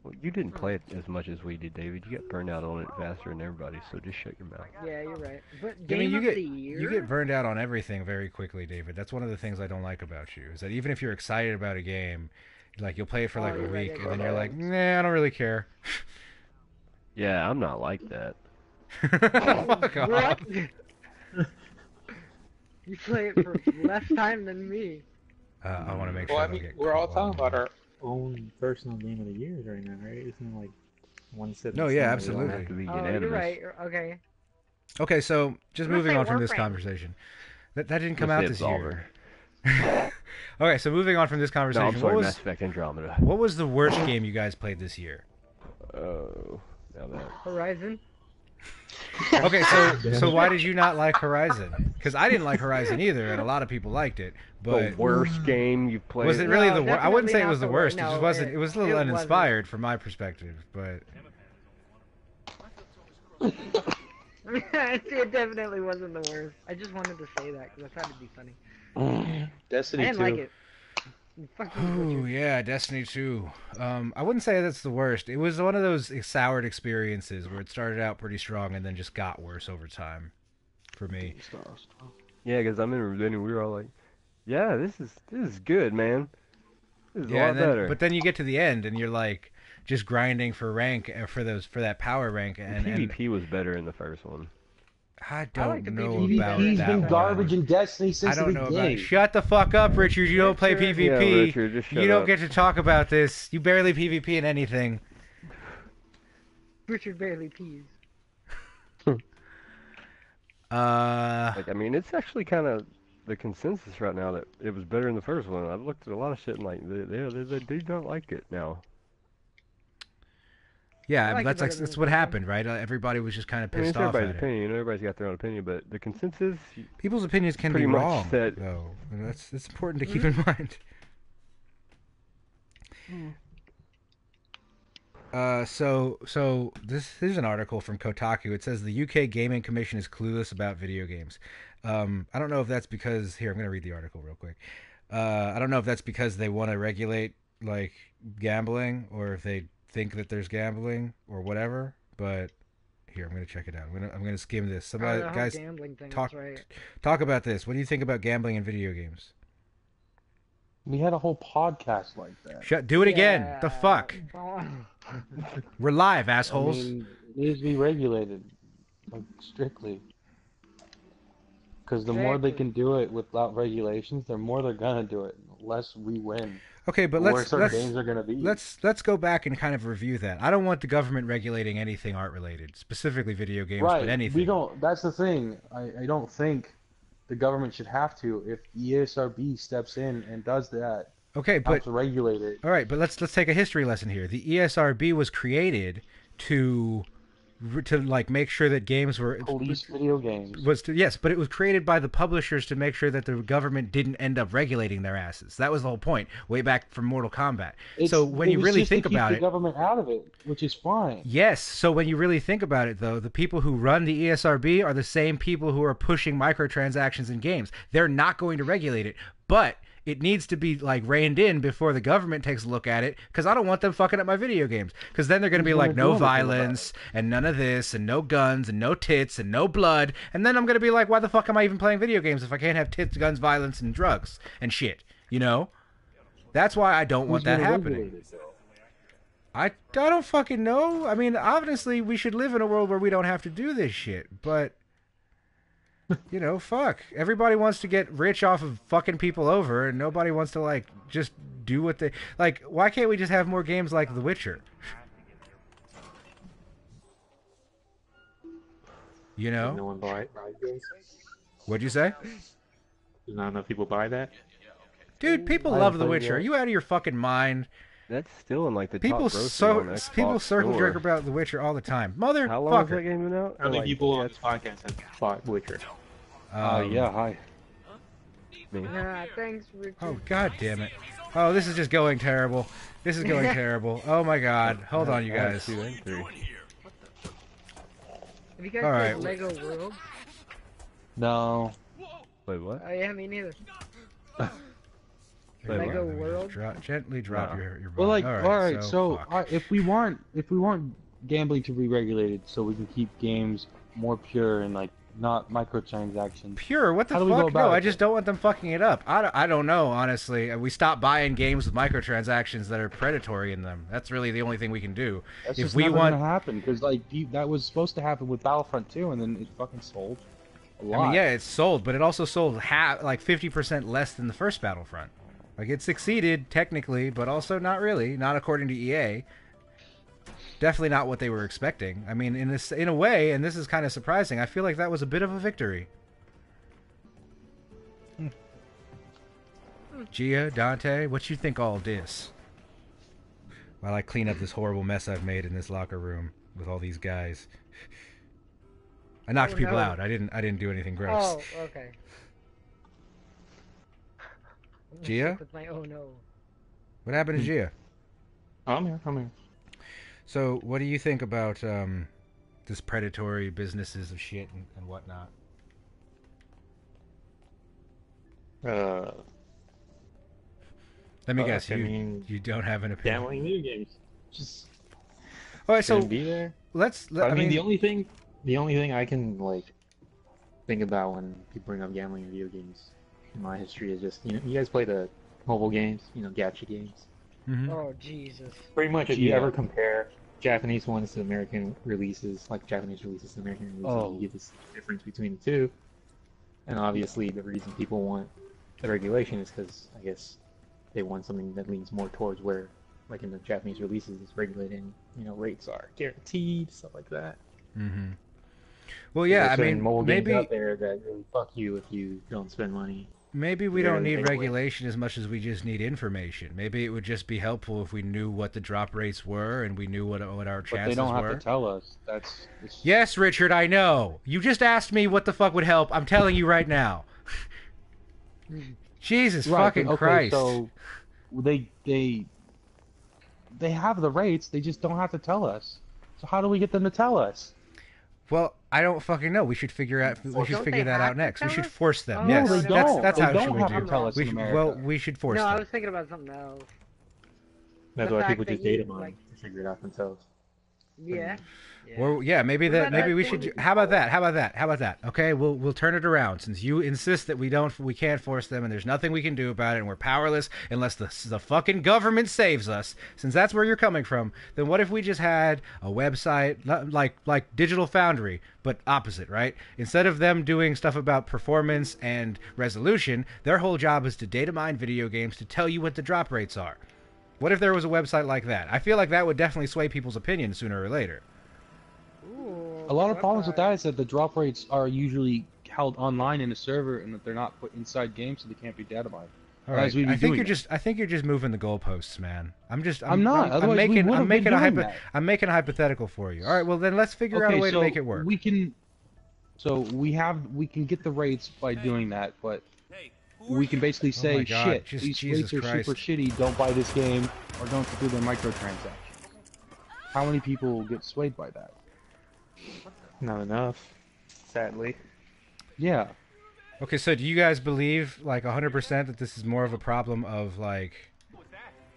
Well, you didn't play it as much as we did, David. You got burned out on it faster than everybody, so just shut your mouth. yeah, you're right. But I game mean, of the year. you get burned out on everything very quickly, David. That's one of the things I don't like about you. Is that even if you're excited about a game, like you'll play it for like a week, and then you're like, nah, I don't really care. Yeah, I'm not like that. Fuck off. What? You play it for less time than me. I want to make sure. Well, I I don't mean, get we're all caught talking on- about our own personal game of the years right now, right? Isn't it like one set? No, yeah, absolutely. Have to be Oh, unanimous. you're right. Okay. Okay, so just I'm gonna moving say on from this Warframe. conversation. That didn't come Let's out say this year. Okay, so moving on from this No, conversation. I'm sorry, what Mass was Effect Andromeda. what was the worst game you guys played this year? Oh, now that. Horizon. Okay, so why did you not like Horizon? Because I didn't like Horizon either, and a lot of people liked it. But The worst game you've played. was it really No, the worst? I wouldn't say it was the definitely worst. not It the just worst. wasn't. No, It was a little it uninspired from my perspective. But It definitely wasn't the worst. I just wanted to say that because I thought it'd be funny. Destiny I didn't 2. like it. Fuck you, oh Richard. yeah, Destiny 2. I wouldn't say that's the worst. It was one of those soured experiences where it started out pretty strong and then just got worse over time. For me. Yeah, because I remember then we were all like, "Yeah, this is good, man. This is a lot and then, better." but then you get to the end and you're like just grinding for rank for that power rank and PvP was better in the first one. I I don't like the know PvP about better. PvP's that been one. garbage in Destiny I since don't the know about beginning. Shut the fuck up, Richard. You don't play Richard. PvP. Yeah, Richard, just shut You don't up. get to talk about this. You barely PvP in anything. Richard barely pees. Like, I mean, it's actually kind of the consensus right now that it was better in the first one. I've looked at a lot of shit and like they do not like it now. Yeah, I like it that's better than that's the what first one. happened, right? Everybody was just kind of I mean, pissed it's off everybody's at it. opinion. Everybody's got their own opinion, but the consensus. People's opinions can be Pretty much wrong, said- though. And it's important to keep in mind. So this is an article from Kotaku. It says the UK Gaming Commission is clueless about video games. I don't know if that's because I'm going to read the article real quick. I don't know if that's because they want to regulate like gambling or if they think that there's gambling or whatever. But here, I'm going to check it out. I'm going to skim this. Somebody, the whole guys, gambling thing, talk that's right. talk about this. What do you think about gambling in video games? We had a whole podcast like that. Do it again. The fuck? Oh, We're live, I assholes. mean, it needs to be regulated, like strictly. Because the more they can do it without regulations, the more they're gonna do it. The less we win. Okay, but the worse our games are gonna be. let's go back and kind of review that. I don't want the government regulating anything art related, specifically video games, right. but anything. We don't. That's the thing. I don't think the government should have to. If the ESRB steps in and does that, Okay, but helps regulate it. all right, but let's take a history lesson here. The ESRB was created to like make sure that games were Police video games. Yes, but it was created by the publishers to make sure that the government didn't end up regulating their asses. That was the whole point, way back from Mortal Kombat. So when you really think about the it, government out of it, which is fine. yes. So when you really think about it, though, the people who run the ESRB are the same people who are pushing microtransactions in games. They're not going to regulate it, but it needs to be like reined in before the government takes a look at it, because I don't want them fucking up my video games. Because then they're going to be Who's like, gonna no do anything about violence and none of this and no guns and no tits and no blood. And then I'm going to be like, why the fuck am I even playing video games if I can't have tits, guns, violence, and drugs and shit? You know? That's why I don't want that happening. I don't fucking know. I mean, obviously we should live in a world where we don't have to do this shit, but you know, fuck. Everybody wants to get rich off of fucking people over, and nobody wants to like just do what they like. Why can't we just have more games like The Witcher? You No know? one buy those. What'd you say? Do not enough people buy that. Dude, people I love haven't The played Witcher. Are yet. you out of your fucking mind? That's still in like the People top grossing on the Xbox people circle store. jerk about The Witcher all the time. How long has that Motherfucker. game been out? How many Like, people on this podcast have bought Witcher? Yeah, hi. me. yeah, thanks, Richard. Oh, god damn it. Oh, this is just going terrible. This is going terrible. Oh my god. Hold on, you I have guys. 2 and 3. Have you guys All played right. Lego World? No. Wait, what? Oh yeah, me neither. Say what? Lego World. Gently drop No. your body. Well, like, all alright, so fuck. if we want gambling to be regulated, so we can keep games more pure and like not microtransactions. Pure? What the How do we go fuck? about No, it I just don't want them fucking it up. I don't know, honestly. We stopped buying games with microtransactions that are predatory in them. That's really the only thing we can do. That's If just we never want, gonna happen because like that was supposed to happen with Battlefront 2, and then it fucking sold a lot. I mean, yeah, it's sold, but it also sold like 50% less than the first Battlefront. Like, it succeeded technically, but also not really. Not according to EA. Definitely not what they were expecting. I mean, in a way, and this is kind of surprising, I feel like that was a bit of a victory. Gia, Dante, what you think all this? While I clean up this horrible mess I've made in this locker room with all these guys. I knocked people out. I didn't do anything gross. Oh, okay. Gia? Oh no. What happened to Gia? I'm here. So, what do you think about this predatory businesses of shit and whatnot? Let me guess, I you mean, you don't have an opinion. gambling video games just All right, so shouldn't be there. I mean, the only thing I can like think about when people bring up gambling in video games in my history is just, you guys play the mobile games, gacha games. mhm. Oh Jesus. Pretty much, if you Yeah. ever compare Japanese ones to American releases, like Japanese releases to American releases, Oh. you get this difference between the two. And obviously, the reason people want the regulation is because I guess they want something that leans more towards where, like in the Japanese releases, it's regulated and rates are guaranteed, stuff like that. Mhm. Well, yeah, I There's certain mean, mobile games maybe out there that really fuck you if you don't spend money. maybe we They're don't need takeaway. regulation as much as we just need information. Maybe it would just be helpful if we knew what the drop rates were and we knew what our But chances they don't have were. to tell us. It's... Yes, Richard, I know. You just asked me what the fuck would help. I'm telling you right now. Jesus Right, fucking okay, Christ. So they have the rates. They just don't have to tell us. So how do we get them to tell us? Well, I don't fucking know. We should figure Well, don't they that have out to next. We tell should us? force them. Oh, yes, no, they that's don't. that's They how don't we have do. to tell us We in should, America. well, we should force No, I them. was thinking about something else. That's The why fact people that just you, data mine like- to figure it out themselves. Yeah. Well, yeah, maybe What about maybe we that should. thing- How about that? Okay, we'll turn it around. Since you insist that we can't force them, and there's nothing we can do about it, and we're powerless unless the fucking government saves us. Since that's where you're coming from, then what if we just had a website like Digital Foundry, but opposite, right? Instead of them doing stuff about performance and resolution, their whole job is to data mine video games to tell you what the drop rates are. What if there was a website like that? I feel like that would definitely sway people's opinion sooner or later. Ooh, A lot of problems with website. that is that the drop rates are usually held online in a server, and that they're not put inside games, so they can't be data mined. All Otherwise, right. we'd be I think doing you're it. I think you're just moving the goalposts, man. I'm not. Otherwise, we would've I'm making been a doing that. I'm making a hypothetical for you. All right. Well, then let's figure out a way to so make it work. we can. So we can get the rates by doing that, but we can basically say, my God, shit, just these Jesus rates are Christ. super shitty. Don't buy this game, or don't do their microtransactions. How many people will get swayed by that? Not enough, sadly. Yeah. Okay. So do you guys believe like 100% that this is more of a problem of like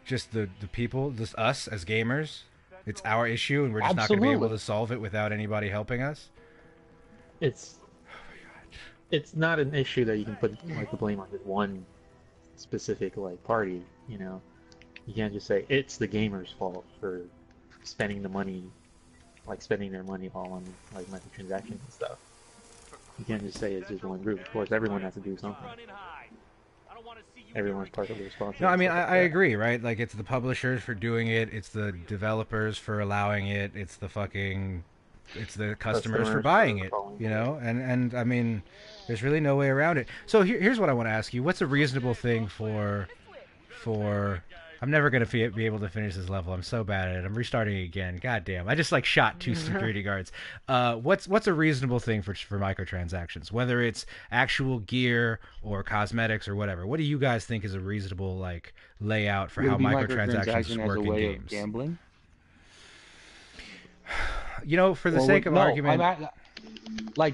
just the people, just us as gamers? It's our issue, and we're just not going to be able Absolutely. to solve it without anybody helping us. It's not an issue that you can put like the blame on just one specific party. You can't just say it's the gamer's fault for spending the money, spending their money all on microtransactions and stuff. You can't just say it's just one group. Of course, everyone has to do something. Everyone's part of the responsibility. No, I mean, I agree, right? Like, it's the publishers for doing it, it's the developers for allowing it, it's the customers for buying it, and I mean, there's really no way around it. So here's what I want to ask you. What's a reasonable thing for I'm never going to be able to finish this level. I'm so bad at it. I'm restarting again. God damn. I just shot 2 security guards. What's a reasonable thing for microtransactions? Whether it's actual gear or cosmetics or whatever. What do you guys think is a reasonable layout for how microtransactions work in games? Gambling? For the sake of argument,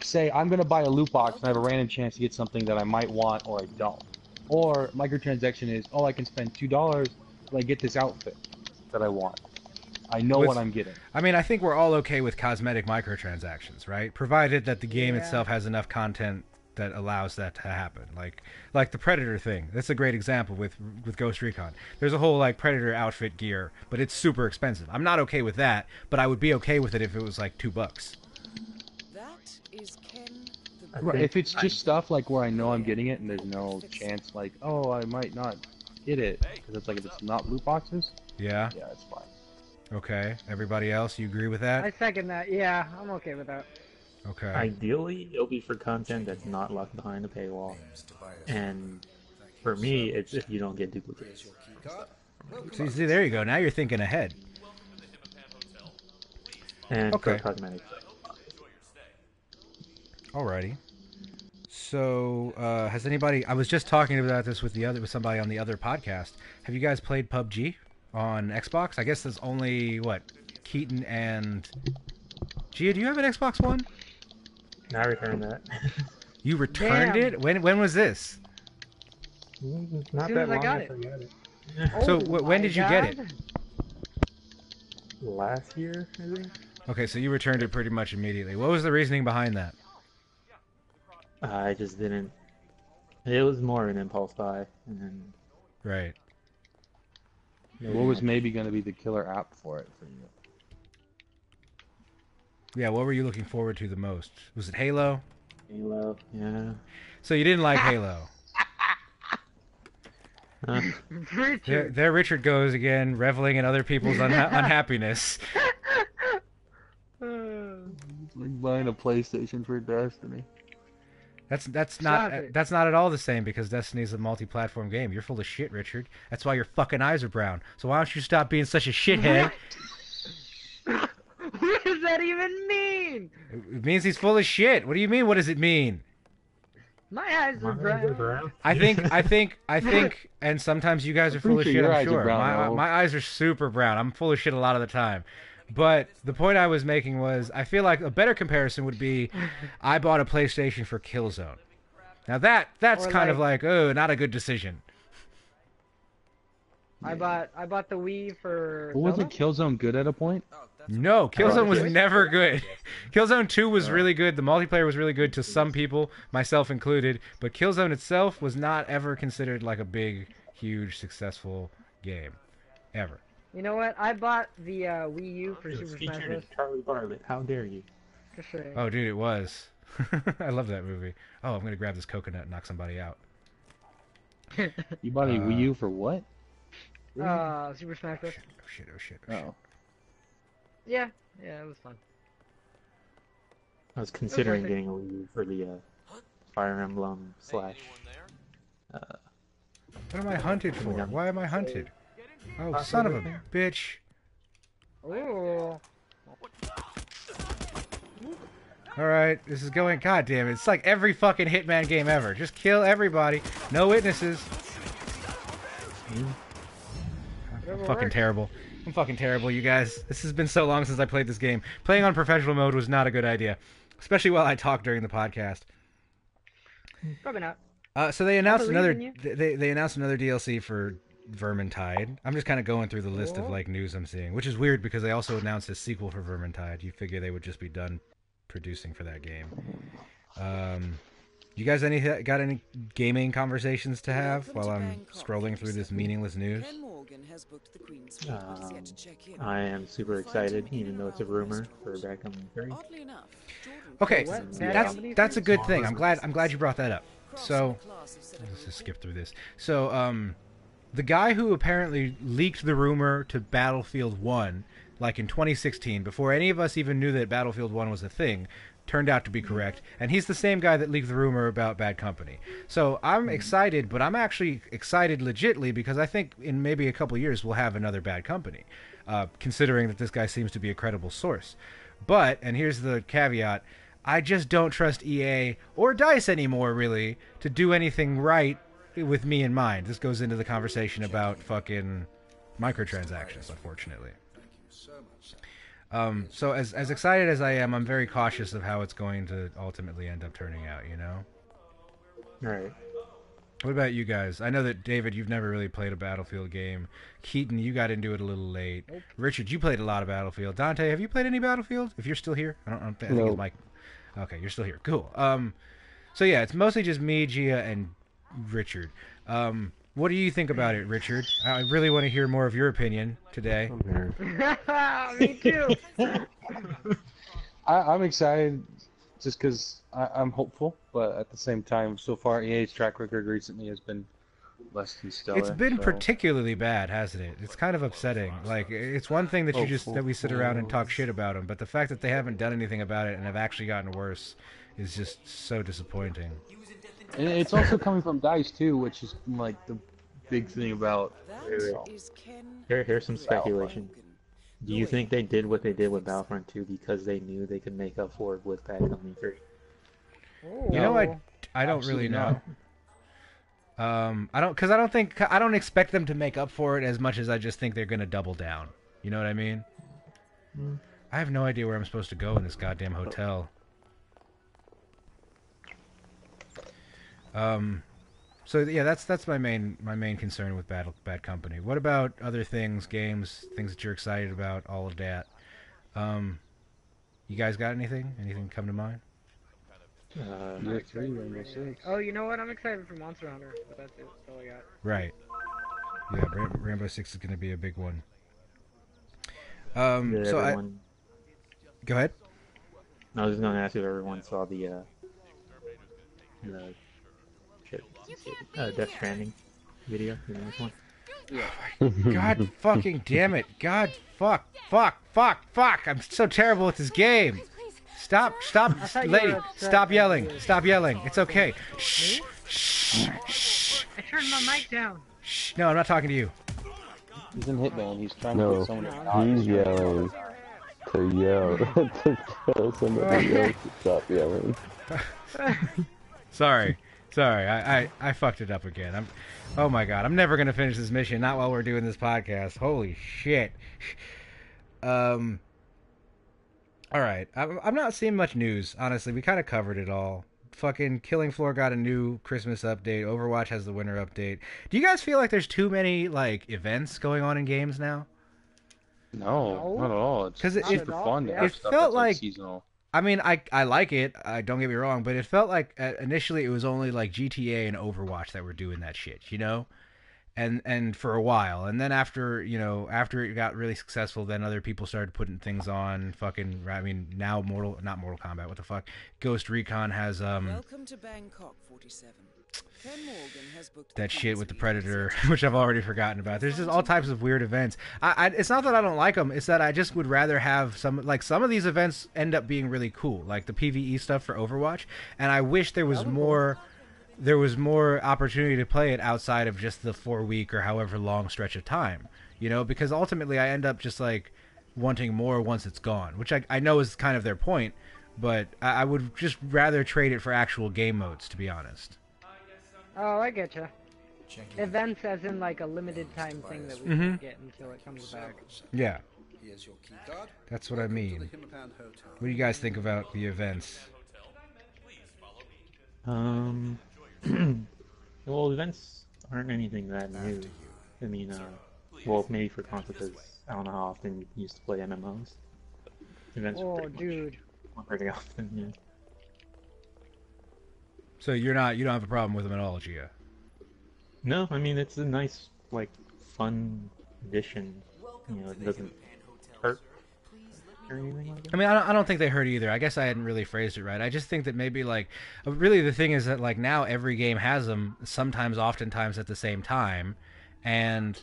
say I'm gonna buy a loot box and I have a random chance to get something that I might want or I don't. Or microtransaction is, oh, I can spend $2 till I get this outfit that I want. I know what I'm getting. I mean, I think we're all okay with cosmetic microtransactions, right? Provided that the game itself has enough content that allows that to happen. Like the Predator thing. That's a great example with Ghost Recon. There's a whole like Predator outfit gear, but it's super expensive. I'm not okay with that, but I would be okay with it if it was like $2. That is Ken the Right, if it's just stuff like where I know I'm getting it and there's no chance like, oh, I might not get it, because it's like if it's not loot boxes, Yeah? yeah, it's fine. Okay. Everybody else, you agree with that? I second that. Yeah, I'm okay with that. Okay. Ideally, it'll be for content that's not locked behind a paywall. And for me, it's if you don't get duplicates. See, there you go. Now you're thinking ahead. And Okay. for cosmetics. Alrighty. So, has anybody? I was just talking about this with somebody on the other podcast. Have you guys played PUBG on Xbox? I guess there's only Keaton and Gia. Do you have an Xbox One? I returned that. You returned Damn. it? When was this? Not soon that as I long got after it. I got it. So, Oh when my did you get it? God. Last year, I think. Okay, so you returned it pretty much immediately. What was the reasoning behind that? I just didn't. It was more an impulse buy, and then Right. What was maybe going to be the killer app for it for you? Yeah, what were you looking forward to the most? Was it Halo? Halo, yeah. So you didn't like Halo. Richard. There Richard goes again, reveling in other people's unhappiness. It's like buying a PlayStation for Destiny. That's Stop it. not at all the same, because Destiny's a multi-platform game. You're full of shit, Richard. That's why your fucking eyes are brown. So why don't you stop being such a shithead? What does that even mean? It means he's full of shit. What do you mean? What does it mean? My eyes are brown. I think, and sometimes you guys are full of pretty shit, sure your I'm eyes are sure. brown, My eyes are super brown. I'm full of shit a lot of the time. But the point I was making was, I feel like a better comparison would be, I bought a PlayStation for Killzone. Now that's Or kind of like, oh, not a good decision. I bought the Wii for. Wasn't Zelda? Killzone good at a point? No, Killzone was really? never good. Killzone 2 was really good. The multiplayer was really good to some people, myself included. But Killzone itself was not ever considered like a big, huge, successful game. Ever. You know what? I bought the Wii U for It Super was Smash featured Bros. in Charlie Bartlett. How dare you? Just saying. Oh, dude, it was. I love that movie. Oh, I'm going to grab this coconut and knock somebody out. You bought a Wii U for what? Super Smash Bros. Oh, shit. Oh. Yeah, it was fun. I was considering worth it. getting a Wii U for the Fire Emblem / What am I hunted for? Why am I hunted? Oh, son of a bitch. Ooh. Alright, this is going... God damn it. It's like every fucking Hitman game ever. Just kill everybody. No witnesses. I'm fucking terrible. I'm fucking terrible, you guys. This has been so long since I played this game. Playing on professional mode was not a good idea. Especially while I talk during the podcast. Probably not. So they announced believe another... in you. They announced another DLC for Vermintide. I'm just kind of going through the list of like news I'm seeing, which is weird because they also announced a sequel for Vermintide. You figure they would just be done producing for that game. You guys got any gaming conversations to have while I'm scrolling through this meaningless news? I am super excited, even though it's a rumor for Backcoming 3. Okay, What? that's a good thing. I'm glad you brought that up. So let's just skip through this. So the guy who apparently leaked the rumor to Battlefield 1, like in 2016, before any of us even knew that Battlefield 1 was a thing, turned out to be correct. And he's the same guy that leaked the rumor about Bad Company. So I'm excited, but I'm actually excited legitly because I think in maybe a couple years we'll have another Bad Company, considering that this guy seems to be a credible source. But, and here's the caveat, I just don't trust EA or DICE anymore, really, to do anything right with me in mind. This goes into the conversation about fucking microtransactions, unfortunately. So as excited as I am, I'm very cautious of how it's going to ultimately end up turning out, you know? Right. What about you guys? I know that, David, you've never really played a Battlefield game. Keaton, you got into it a little late. Nope. Richard, you played a lot of Battlefield. Dante, have you played any Battlefield? If you're still here? I think No. it's Mike. Okay, you're still here. Cool. So yeah, it's mostly just me, Gia, and Richard. What do you think about it, Richard? I really want to hear more of your opinion today. I'm here. Me too. I'm excited just because I'm hopeful, but at the same time, so far EA's track record recently has been less than stellar. It's been so. particularly bad, hasn't it? It's kind of upsetting. Like, it's one thing that that we sit around and talk shit about them, but the fact that they haven't done anything about it and have actually gotten worse is just so disappointing. And it's also coming from DICE too, which is like the big thing about. Here's some speculation. Do you think they did what they did with Battlefront 2 because they knew they could make up for it with Bad Company 3? You know, I don't really know. I don't expect them to make up for it as much as I just think they're gonna double down. You know what I mean? I have no idea where I'm supposed to go in this goddamn hotel. So yeah, that's my main concern with Bad Company. What about other things, games, things that you're excited about, all of that? You guys got anything? Anything come to mind? Oh, you know what? I'm excited for Monster Hunter, but that's it. That's all I got. Right. Yeah, Rainbow Six is going to be a big one. Did So everyone... Go ahead. I was just going to ask if everyone saw the Death Stranding video. You know this one? God fucking damn it. God fuck. I'm so terrible at this game. Stop, lady. Stop yelling. It's okay. Shh. I turned my mic down. Shh. No, I'm not talking to you. He's in Hitman. He's trying to No, get someone to stop. he's yelling to yell to tell somebody else to stop yelling. Sorry. I fucked it up again. Oh my god. I'm never gonna finish this mission. Not while we're doing this podcast. Holy shit. Alright, I'm not seeing much news, honestly. We kind of covered it all. Fucking Killing Floor got a new Christmas update. Overwatch has the winter update. Do you guys feel like there's too many, like, events going on in games now? No, not at all. It's 'Cause super fun to have it stuff felt that's like seasonal. I mean, I like it. Don't get me wrong, but it felt like initially it was only like GTA and Overwatch that were doing that shit, you know? And for a while, and then after it got really successful, then other people started putting things on. Fucking, I mean, now not Mortal Kombat. What the fuck? Ghost Recon has Welcome to Bangkok 47. Ken Morgan has booked that shit with the Predator, which I've already forgotten about. There's just all types of weird events. It's not that I don't like them. It's that I just would rather have some of these events end up being really cool, like the PvE stuff for Overwatch. And I wish there was more. There was more opportunity to play it outside of just the 4-week or however long stretch of time, you know, because ultimately I end up just like wanting more once it's gone, which I know is kind of their point, but I would just rather trade it for actual game modes, to be honest. Oh, I getcha. Events as in like a limited time thing that we can get until it comes back. Yeah. That's what I mean. What do you guys think about the events? Well, events aren't anything that new. I mean, well, maybe for consoles, because I don't know how often you used to play MMOs. Events are pretty much pretty often, yeah. So you don't have a problem with them at all, Gia? No, I mean, it's a nice, like, fun addition. You know, it doesn't hurt or anything like that. I mean, I don't think they hurt either. I guess I hadn't really phrased it right. I just think that maybe, like, really the thing is that, like, now every game has them sometimes, oftentimes at the same time. And,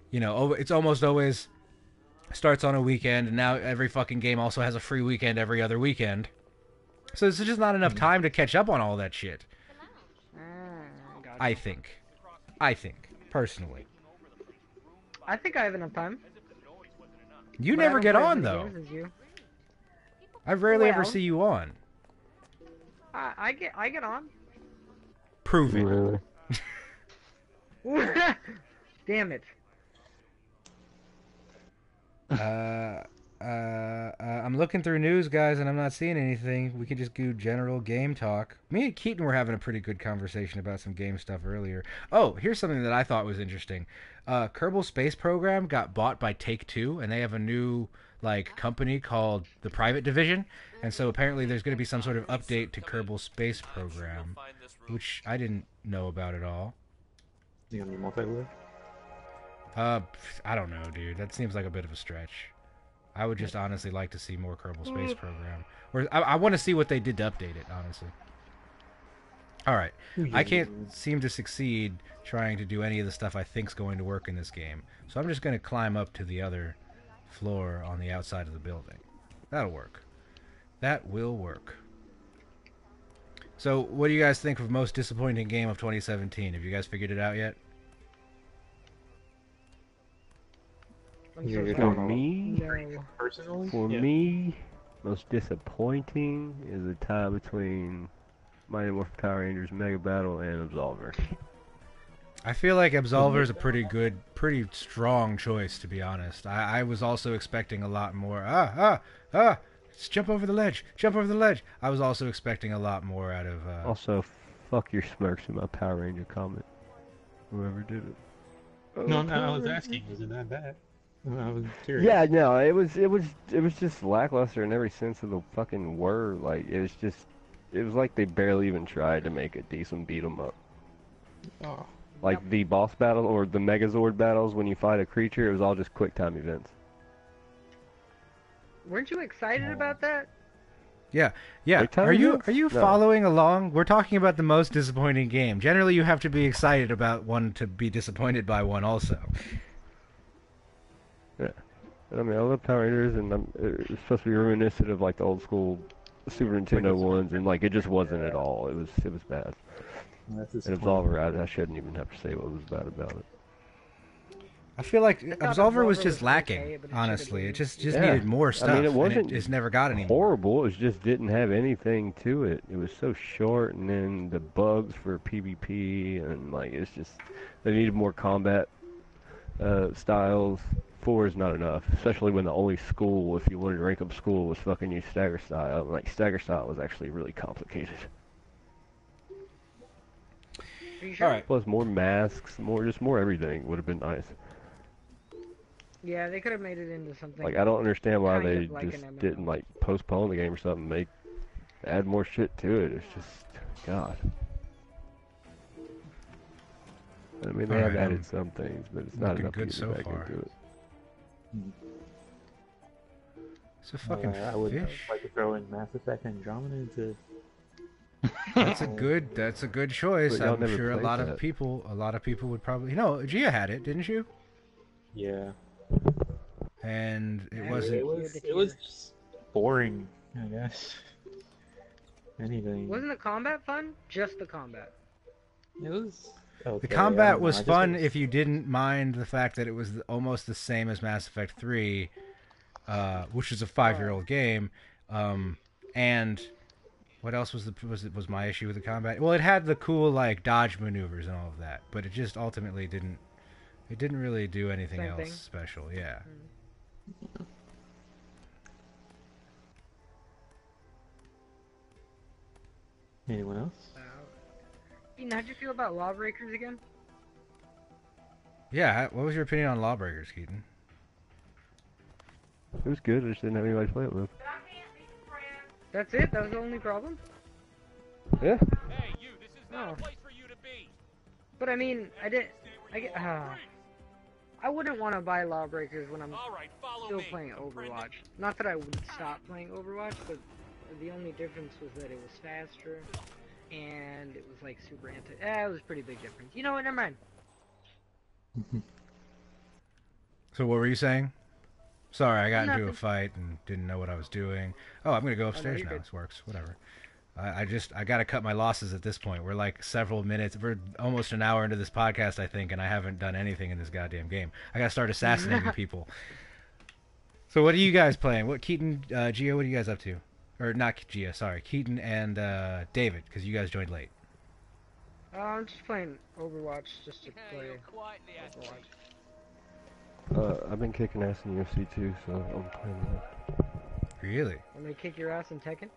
you know, it's almost always starts on a weekend, and now every fucking game also has a free weekend every other weekend. So there's just not enough time to catch up on all that shit. Gotcha. I think, personally. I think I have enough time. You But I never don't get play on, as many though. games as you. I rarely ever Well. see you on. I get on. Prove it. Really? Damn it. I'm looking through news, guys, and I'm not seeing anything. We could just do general game talk. Me and Keaton were having a pretty good conversation about some game stuff earlier. Oh, here's something that I thought was interesting. Kerbal Space Program got bought by Take-Two, and they have a new company called the Private Division. And so apparently there's going to be some sort of update to Kerbal Space Program, which I didn't know about at all. Is it gonna be multiplayer? I don't know, dude. That seems like a bit of a stretch. I would just honestly like to see more Kerbal Space Program. Or I want to see what they did to update it, honestly. Alright. I can't seem to succeed trying to do any of the stuff I think's going to work in this game. So I'm just going to climb up to the other floor on the outside of the building. That'll work. That will work. So, what do you guys think of most disappointing game of 2017? Have you guys figured it out yet? For me, personally, for me, most disappointing is the tie between Mighty Morphin Power Rangers Mega Battle and Absolver. I feel like Absolver is a pretty strong choice, to be honest. I was also expecting a lot more. Just jump over the ledge. Jump over the ledge. I was also expecting a lot more out of... Also, fuck your smirks in my Power Ranger comment. Whoever did it. No, I was asking, was it that bad? I was curious. Yeah, no, it was just lackluster in every sense of the fucking word. Like, it was like they barely even tried to make a decent beat 'em up. Oh. Like the boss battle or the Megazord battles when you fight a creature, it was all just quick time events. Weren't you excited about that? Yeah. Are you following along? We're talking about the most disappointing game. Generally, you have to be excited about one to be disappointed by one also. Yeah. I mean, I love Power Rangers, and it's supposed to be reminiscent of like the old school Super Nintendo ones, and like it just wasn't at all. It was bad. And Absolver, I shouldn't even have to say what was bad about it. I feel like Absolver was just lacking, okay, honestly. It just needed more stuff. I mean, it wasn't it's never got any horrible. It just didn't have anything to it. It was so short, and then the bugs for PvP, and like it's just they needed more combat styles. 4 is not enough, especially when the only school, if you wanted to rank up school, was fucking use stagger style. Like stagger style was actually really complicated. Are you sure? All right. Plus more masks, more everything would have been nice. Yeah, they could have made it into something. Like I don't understand why kind they of like just an MMO. didn't like postpone the game or something, add more shit to it. It's just God. I mean, they have added some things, but it's not enough to get back into it. It's a fucking I would fish. like to throw in Mass Effect Andromeda into. That's a good choice. But y'all I'm never sure a played lot of that. people would probably. Gia had it, didn't you? Yeah. And it Yeah, wasn't. It was just boring, I guess. Anything. Wasn't the combat fun? Just the combat. It was. Okay, The combat I was just fun was- if you didn't mind the fact that it was almost the same as Mass Effect 3, which is a 5-year-old game. And what else was my issue with the combat? Well, it had the cool like dodge maneuvers and all of that, but it just ultimately didn't really do anything Same else thing. special. Yeah. Anyone else? Ethan, how'd you feel about Lawbreakers again? Yeah. What was your opinion on Lawbreakers, Keaton? It was good. I just didn't have anybody to play it with. That's it? That was the only problem? Yeah. Oh. But I mean, I wouldn't want to buy Lawbreakers when I'm still playing Overwatch. Not that I would stop playing Overwatch, but the only difference was that it was faster, and it was like super it was a pretty big difference. You know what, never mind. So what were you saying? Sorry, I got into a Nothing. fight and didn't know what I was doing. Oh, I'm gonna go upstairs you're now. good. This works. Whatever. I gotta cut my losses at this point. We're like several minutes. We're almost an hour into this podcast, I think, and I haven't done anything in this goddamn game. I gotta start assassinating people. So what are you guys playing? What Keaton, Gia? What are you guys up to? Or not Gia? Sorry, Keaton and David, because you guys joined late. I'm just playing Overwatch just to play Overwatch. I've been kicking ass in UFC too, so I'm playing that. Really? I'm gonna kick your ass in Tekken.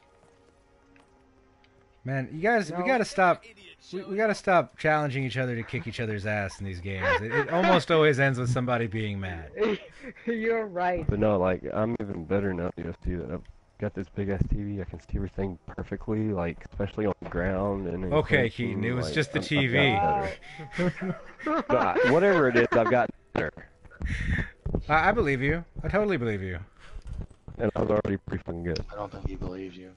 Man, you guys, No. we gotta stop. We gotta stop challenging each other to kick each other's ass in these games. It almost always ends with somebody being mad. You're right. But no, like I'm even better now at UFC. That I've got this big ass TV. I can see everything perfectly, like especially on the ground and. Okay, Keaton, it was just the TV. But whatever it is, I've gotten better. I believe you. I totally believe you. And I was already pretty fucking good. I don't think he believes you.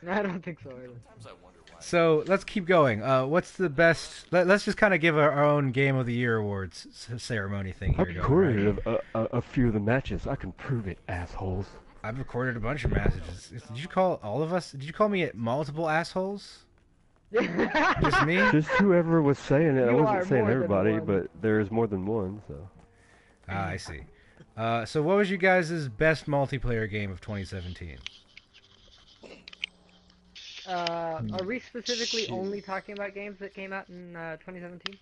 I don't think so either. So let's keep going. What's the best? Let's just kind of give our own Game of the Year awards ceremony thing here. I've going, recorded right? a few of the matches. I can prove it, assholes. I've recorded a bunch of messages. Did you call all of us? Did you call me multiple assholes? Just me? Just whoever was saying it. I You are wasn't saying more than everybody, one. but there's more than one, so. Ah, I see. So what was you guys' best multiplayer game of 2017? Are we specifically only talking about games that came out in 2017?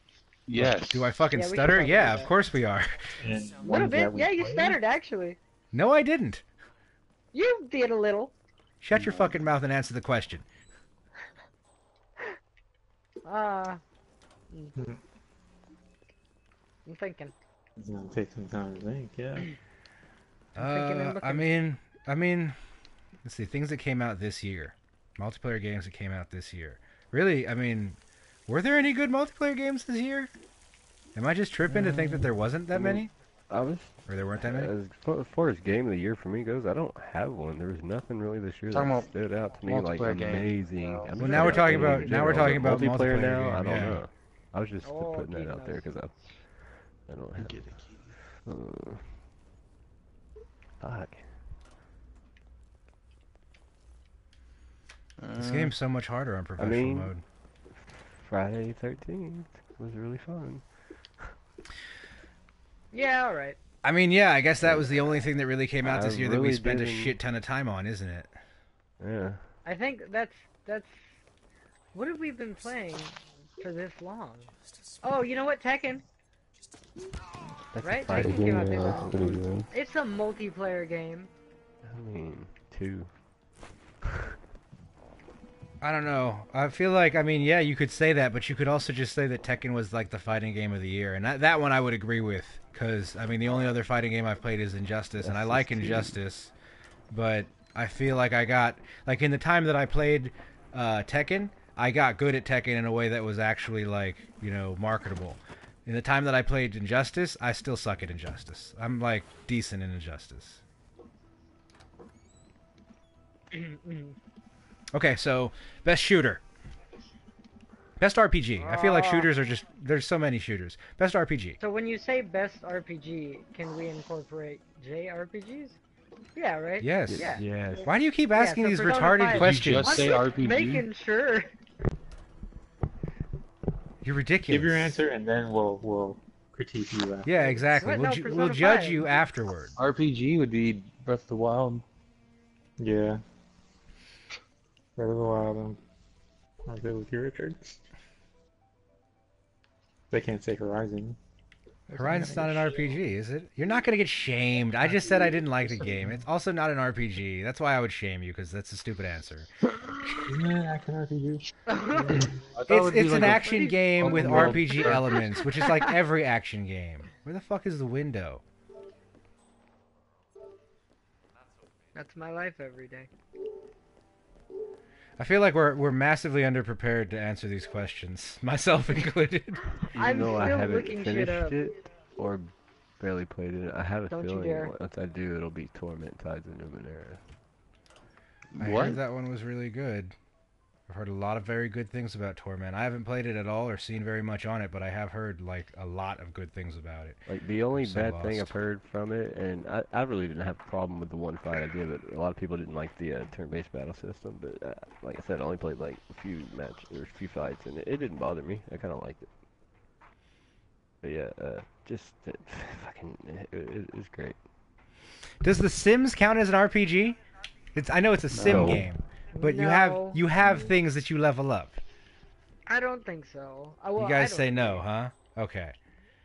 Yes. Do I fucking Yeah, we should stutter? probably Yeah, do of that. course we are. And A little ones that bit. we Yeah, you played? stuttered actually. No, I didn't. You did a little. Shut your fucking mouth and answer the question. I'm thinking. It's gonna take some time to think, yeah. thinking and I mean, let's see, things that came out this year. Multiplayer games that came out this year. Really, I mean, were there any good multiplayer games this year? Am I just tripping to think that there wasn't that many? I was. Or there weren't that many? As far as game of the year for me goes, I don't have one. There was nothing really this year Talking that about stood out to me like multiplayer game. amazing. Well, I'm Well, just now we're talking games about in now we're general, talking but about multiplayer now. game, I don't yeah. know. I was just Oh, putting that Keaton out there knows. because I don't have. Get it, Fuck. This game's so much harder on professional mode. Friday 13th was really fun. Yeah, all right. I mean, yeah, I guess that was the only thing that really came out this year that we really spent a didn't- shit ton of time on, isn't it? Yeah. I think that's what have we been playing for this long? Oh, you know what, Tekken? That's Right? a fighting Tekken came game. out Yeah, this that's long. pretty good. It's a multiplayer game. I mean, 2. I don't know. I feel like, I mean, yeah, you could say that, but you could also just say that Tekken was like the fighting game of the year, and that one I would agree with, because I mean, the only other fighting game I've played is Injustice, and I like Injustice, but I feel like I got, like in the time that I played Tekken, I got good at Tekken in a way that was actually like, you know, marketable. In the time that I played Injustice, I still suck at Injustice. I'm like decent in Injustice. Okay, so best shooter. Best RPG. I feel like shooters are just, there's so many shooters. Best RPG. So when you say best RPG, can we incorporate JRPGs? Yeah, right? Yes. Yeah. Yes. Why do you keep asking so these Persona retarded 5 questions? Just say I'm just RPG? making sure. You're ridiculous. Give your answer and then we'll critique you after. Yeah, exactly. What? We'll, No, we'll Persona judge 5. you afterward. RPG would be Breath of the Wild. Yeah. Breath of the Wild. I'll go with you, Richard. They can't say Horizon. Horizon's not an RPG, is it? You're not going to get shamed. I just said I didn't like the game. It's also not an RPG. That's why I would shame you, because that's a stupid answer. Isn't it an action RPG? It's an action game with open world. RPG elements, which is like every action game. Where the fuck is the window? That's my life every day. I feel like we're massively underprepared to answer these questions, myself included. Even I'm though I still haven't looking shit finished up. it or barely played it, I have a Don't you feeling dare. once I do, it'll be Torment Tides of Numenera. I What? heard that one was really good. I've heard a lot of very good things about Torment. I haven't played it at all or seen very much on it, but I have heard like a lot of good things about it. Like the only So bad thing lost. I've heard from it, and I really didn't have a problem with the one fight I did, but a lot of people didn't like the turn-based battle system. But like I said, I only played like a few fights, and it didn't bother me. I kind of liked it. But yeah, just it was great. Does The Sims count as an RPG? I know it's a sim No. game, but No. you have things that you level up. I don't think so. Well, You I guys don't say think no, so. huh? Okay.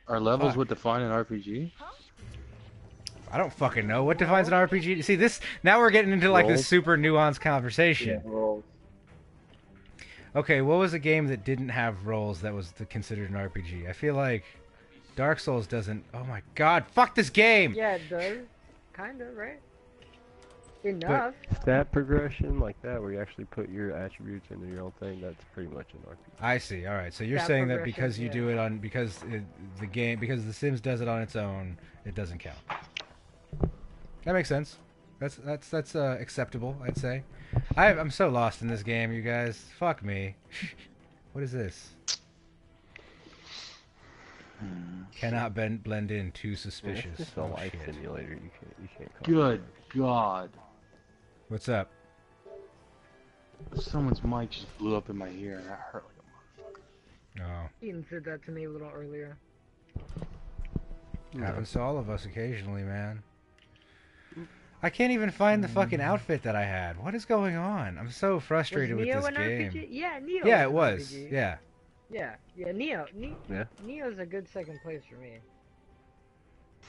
Are levels Fuck. would define an RPG? I don't fucking know. What defines an RPG? See, this now we're getting into like this Roles? super nuanced conversation. Yeah, roles. Okay, what was a game that didn't have roles that was considered an RPG? I feel like Dark Souls doesn't. Oh my god, fuck this game! Yeah, it does. Kinda, right? Enough. Stat progression like that, where you actually put your attributes into your own thing, that's pretty much an RPG. I see. All right, so you're Stat saying that progression, because you yeah. do it on because The Sims does it on its own, it doesn't count. That makes sense. That's acceptable, I'd say. I'm so lost in this game, you guys. Fuck me. What is this? Cannot blend in. Too suspicious. It's just a Oh, life shit. simulator. You can't call Good God. What's up? Someone's mic just blew up in my ear and that hurt like a Oh, Ian said that to me a little earlier. happens to all of us occasionally, man. I can't even find the fucking outfit that I had. What is going on? I'm so frustrated with Neo this an game. RPG? Yeah, Neo. Yeah, it an was. RPG. Yeah. Yeah, Neo. Yeah. Neo's a good second place for me.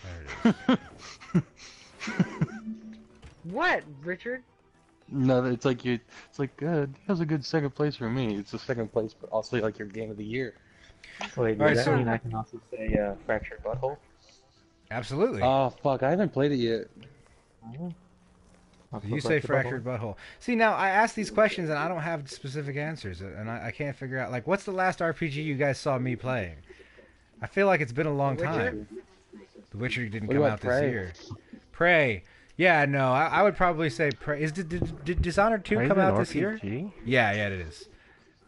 There it is. What, Richard? No, it's like it's like good. That was a good second place for me. It's the second place, but also like your game of the year. Wait, does Alright, that so- mean I can also say Fractured Butthole? Absolutely. Oh fuck, I haven't played it yet. You say fractured butthole. See, now I ask these questions and I don't have specific answers, and I can't figure out like what's the last RPG you guys saw me playing. I feel like it's been a long The Witcher? time. The Witcher didn't What come about out this Prey? year. Prey. Yeah, no, I would probably say Prey. Did Dishonored 2 Prey's come an out this year? RPG? Yeah, it is.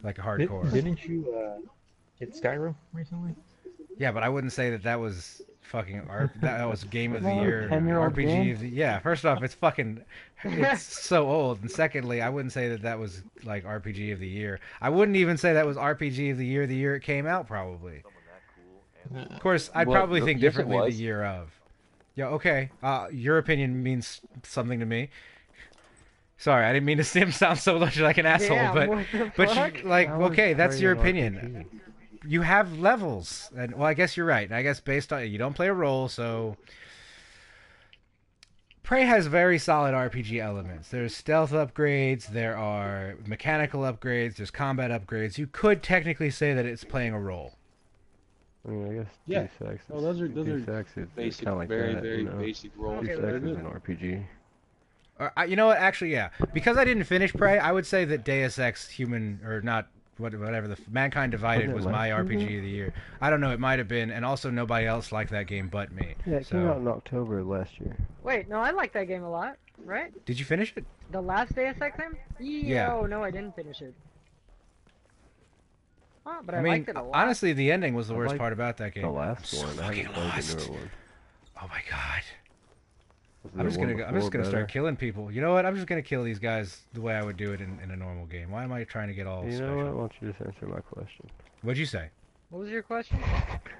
Like hardcore. Didn't you hit Skyrim recently? Yeah, but I wouldn't say that was fucking that was game of the Isn't that a year, 10-year-old RPG game? of the yeah. First off, it's so old, and secondly, I wouldn't say that was like RPG of the year. I wouldn't even say that was RPG of the year it came out. Probably. Of course, I'd Well, probably think yes, it differently the was. year of. Yeah, okay. Your opinion means something to me. Sorry, I didn't mean to sound so much like an asshole, Yeah, but what the but fuck? you, like How is okay, that's Prey your an opinion. RPG? You have levels, and well, I guess you're right. I guess based on you don't play a role, so Prey has very solid RPG elements. There's stealth upgrades, there are mechanical upgrades, there's combat upgrades. You could technically say that it's playing a role. I mean, I guess Yeah. Deus Ex. Oh, those are Deus Ex is basic, kind of like very that, very you know? basic roles. Okay, Deus well, Ex they're is good. an RPG. Or, you know what? Actually, yeah. Because I didn't finish Prey, I would say that Deus Ex Human or not whatever the Mankind Divided Wasn't it was my last year? RPG of the year. I don't know. It might have been, and also nobody else liked that game but me. Yeah, it so, came out in October of last year. Wait, no, I like that game a lot, right? did you finish it? The last Deus Ex game? Yeah. Oh, no, I didn't finish it. Oh, but I, I mean, liked it a lot. honestly, the ending was the I worst liked part about that game. The last So one. I haven't fucking played lost. the newer one. Oh my god. Was I'm the just one gonna before start better? killing people. You know what? I'm just gonna kill these guys the way I would do it in a normal game. Why am I trying to get all You special? know what? Why don't you just answer my question? What'd you say? What was your question?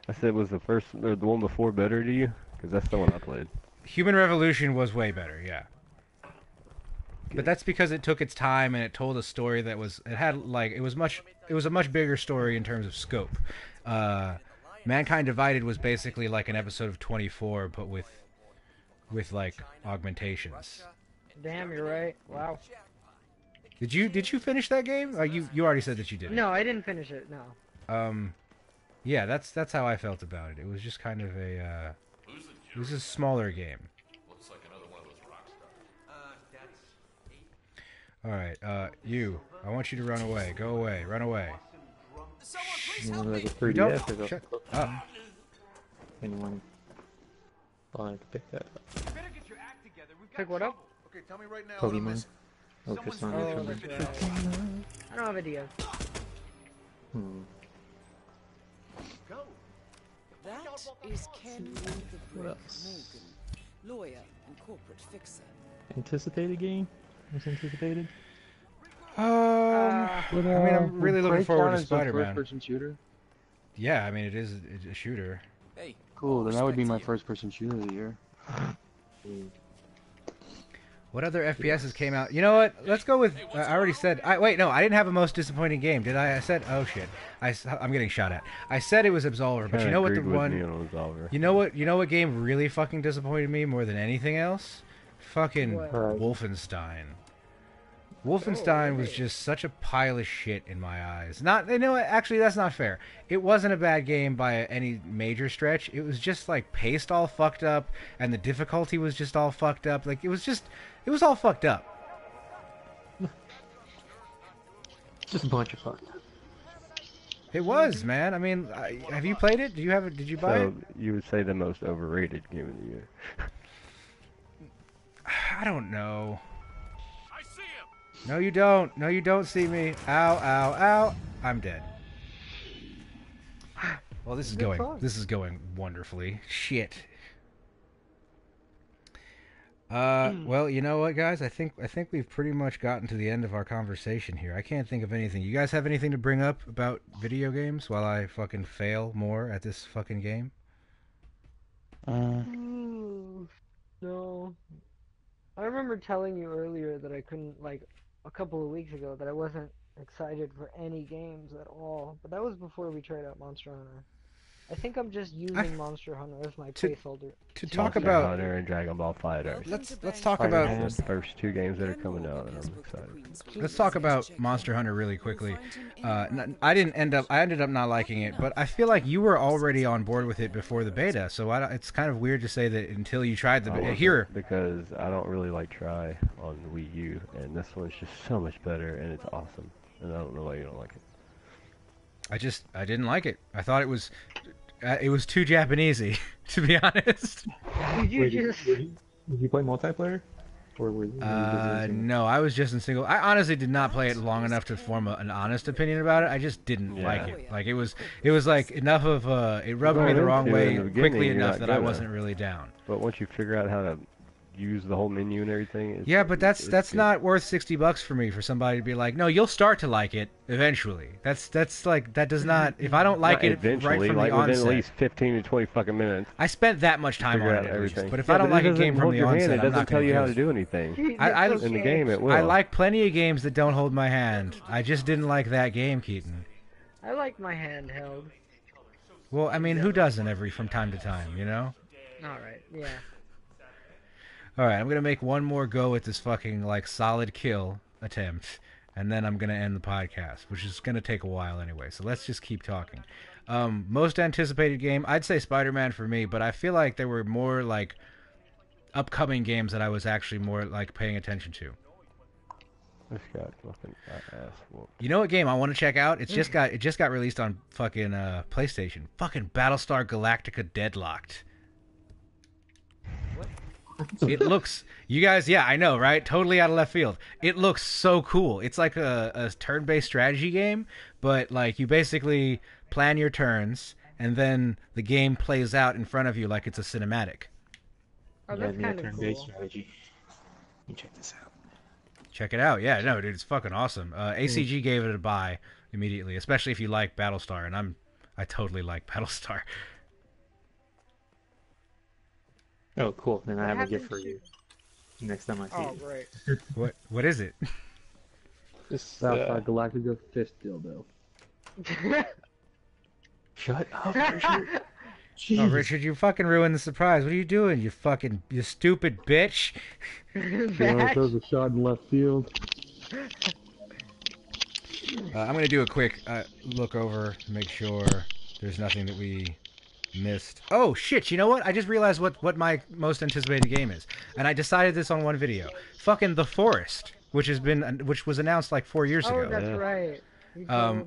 I said, was the first or the one before better to you? Because that's the one I played. Human Revolution was way better, yeah. But that's because it took its time and it told a story that was it was a much bigger story in terms of scope. Mankind Divided was basically like an episode of 24 but with like augmentations. Damn, you're right. Wow. Did you finish that game? You already said that you did. No, I didn't finish it, no. Yeah, that's how I felt about it. It was just kind of it was a smaller game. All right, I want you to run away. Go away. Run away. You know, like a You 3DS don't. or something. Shut up. Anyone wanted to pick that up? Pick what up? Okay, tell me right now. Pokemon? Oh, Persona Oh, or that's something? right. I don't have a DS. Hmm. That is Ken the What Brick else? Morgan, lawyer and corporate fixer. Anticipated game? Was anticipated? I mean, I'm really looking forward to Spider-Man. First-person shooter. Yeah, I mean, it's a shooter. Cool. Then that would be my first-person shooter of the year. What other FPSs came out? You know what? Let's go with. I already said. Wait, no, I didn't have a most disappointing game, did I? I said. Oh shit. I'm getting shot at. I said it was Absolver, but you know what the one. You know what? You know what game really fucking disappointed me more than anything else? Fucking Wolfenstein. Wolfenstein was just such a pile of shit in my eyes. Not, you know what? Actually, that's not fair. It wasn't a bad game by any major stretch. It was just like paced all fucked up, and the difficulty was just all fucked up. Like it was all fucked up. Just a bunch of fun. It was, man. I mean, have you played it? Did you buy it? You would say the most overrated game of the year. I don't know. No, you don't. No, you don't see me. Ow, ow, ow. I'm dead. Well, this is going wonderfully. Shit. Well, you know what, guys? I think we've pretty much gotten to the end of our conversation here. I can't think of anything. You guys have anything to bring up about video games while I fucking fail more at this fucking game? No. I remember telling you earlier that I couldn't, like, a couple of weeks ago, that I wasn't excited for any games at all. But that was before we tried out Monster Hunter. I think I'm just using Monster Hunter as my placeholder. To talk Monster about Hunter and Dragon Ball FighterZ. Let's talk about the first two games that are coming out, and I'm excited. Let's talk about Monster Hunter really quickly. I ended up not liking it, but I feel like you were already on board with it before the beta. So it's kind of weird to say that until you tried the beta. Here, because I don't really like Try on Wii U, and this one's just so much better, and it's awesome. And I don't know why you don't like it. I didn't like it. I thought it was too Japanesey, to be honest. Did you play multiplayer? Or were you no, I was just in single. I honestly did not play it long enough to form an honest opinion about it. I just didn't like it. Like it was like enough of it rubbed me the wrong way quickly enough that I wasn't really down. But once you figure out how to use the whole menu and everything. Yeah, but that's not worth $60 for me for somebody to be like, no, you'll start to like it eventually. That's like that does not. If I don't like it right from the onset, within at least 15 to 20 fucking minutes. I spent that much time on it, everything. But if I don't like a game from the onset, it doesn't tell you how to do anything. In the game, it will. I like plenty of games that don't hold my hand. I just didn't like that game, Keaton. I like my hand held. Well, I mean, who doesn't from time to time, you know? All right, yeah. All right, I'm gonna make one more go at this fucking like solid kill attempt, and then I'm gonna end the podcast, which is gonna take a while anyway. So let's just keep talking. Most anticipated game, I'd say Spider-Man for me, but I feel like there were more like upcoming games that I was actually more like paying attention to. This got fucking ass whooped. You know what game I want to check out? It just got released on fucking PlayStation. Fucking Battlestar Galactica Deadlocked. It looks, you guys, yeah, I know, right? Totally out of left field. It looks so cool. It's like a turn-based strategy game, but like you basically plan your turns, and then the game plays out in front of you like it's a cinematic. Oh, that's kind of turn-based cool. strategy. You check this out. Check it out. Yeah, no, dude, it's fucking awesome. ACG gave it a buy immediately, especially if you like Battlestar, and I totally like Battlestar. Oh, cool. Then I have a gift for you. Next time I see you. Oh, right. What is it? Just Southside Galactica fist dildo. Shut up, Richard. Oh, Richard, you fucking ruined the surprise. What are you doing, you stupid bitch? Throws a shot in left field. I'm going to do a quick look over to make sure there's nothing that we missed. Oh, shit, you know what? I just realized what my most anticipated game is. And I decided this on one video. Fucking The Forest, which was announced like 4 years ago. Oh, that's right.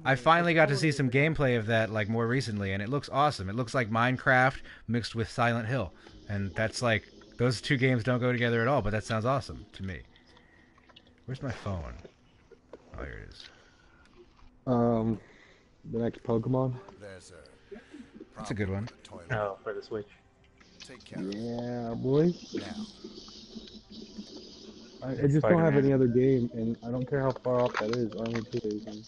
I finally got to see some gameplay of that like more recently, and it looks awesome. It looks like Minecraft mixed with Silent Hill, and that's like those two games don't go together at all. But that sounds awesome to me. Where's my phone? Oh, here it is. The next Pokemon. That's a good one. Oh, for the Switch. Yeah, boy. Now. I just don't have any other game, and I don't care how far off that is. I'm anticipating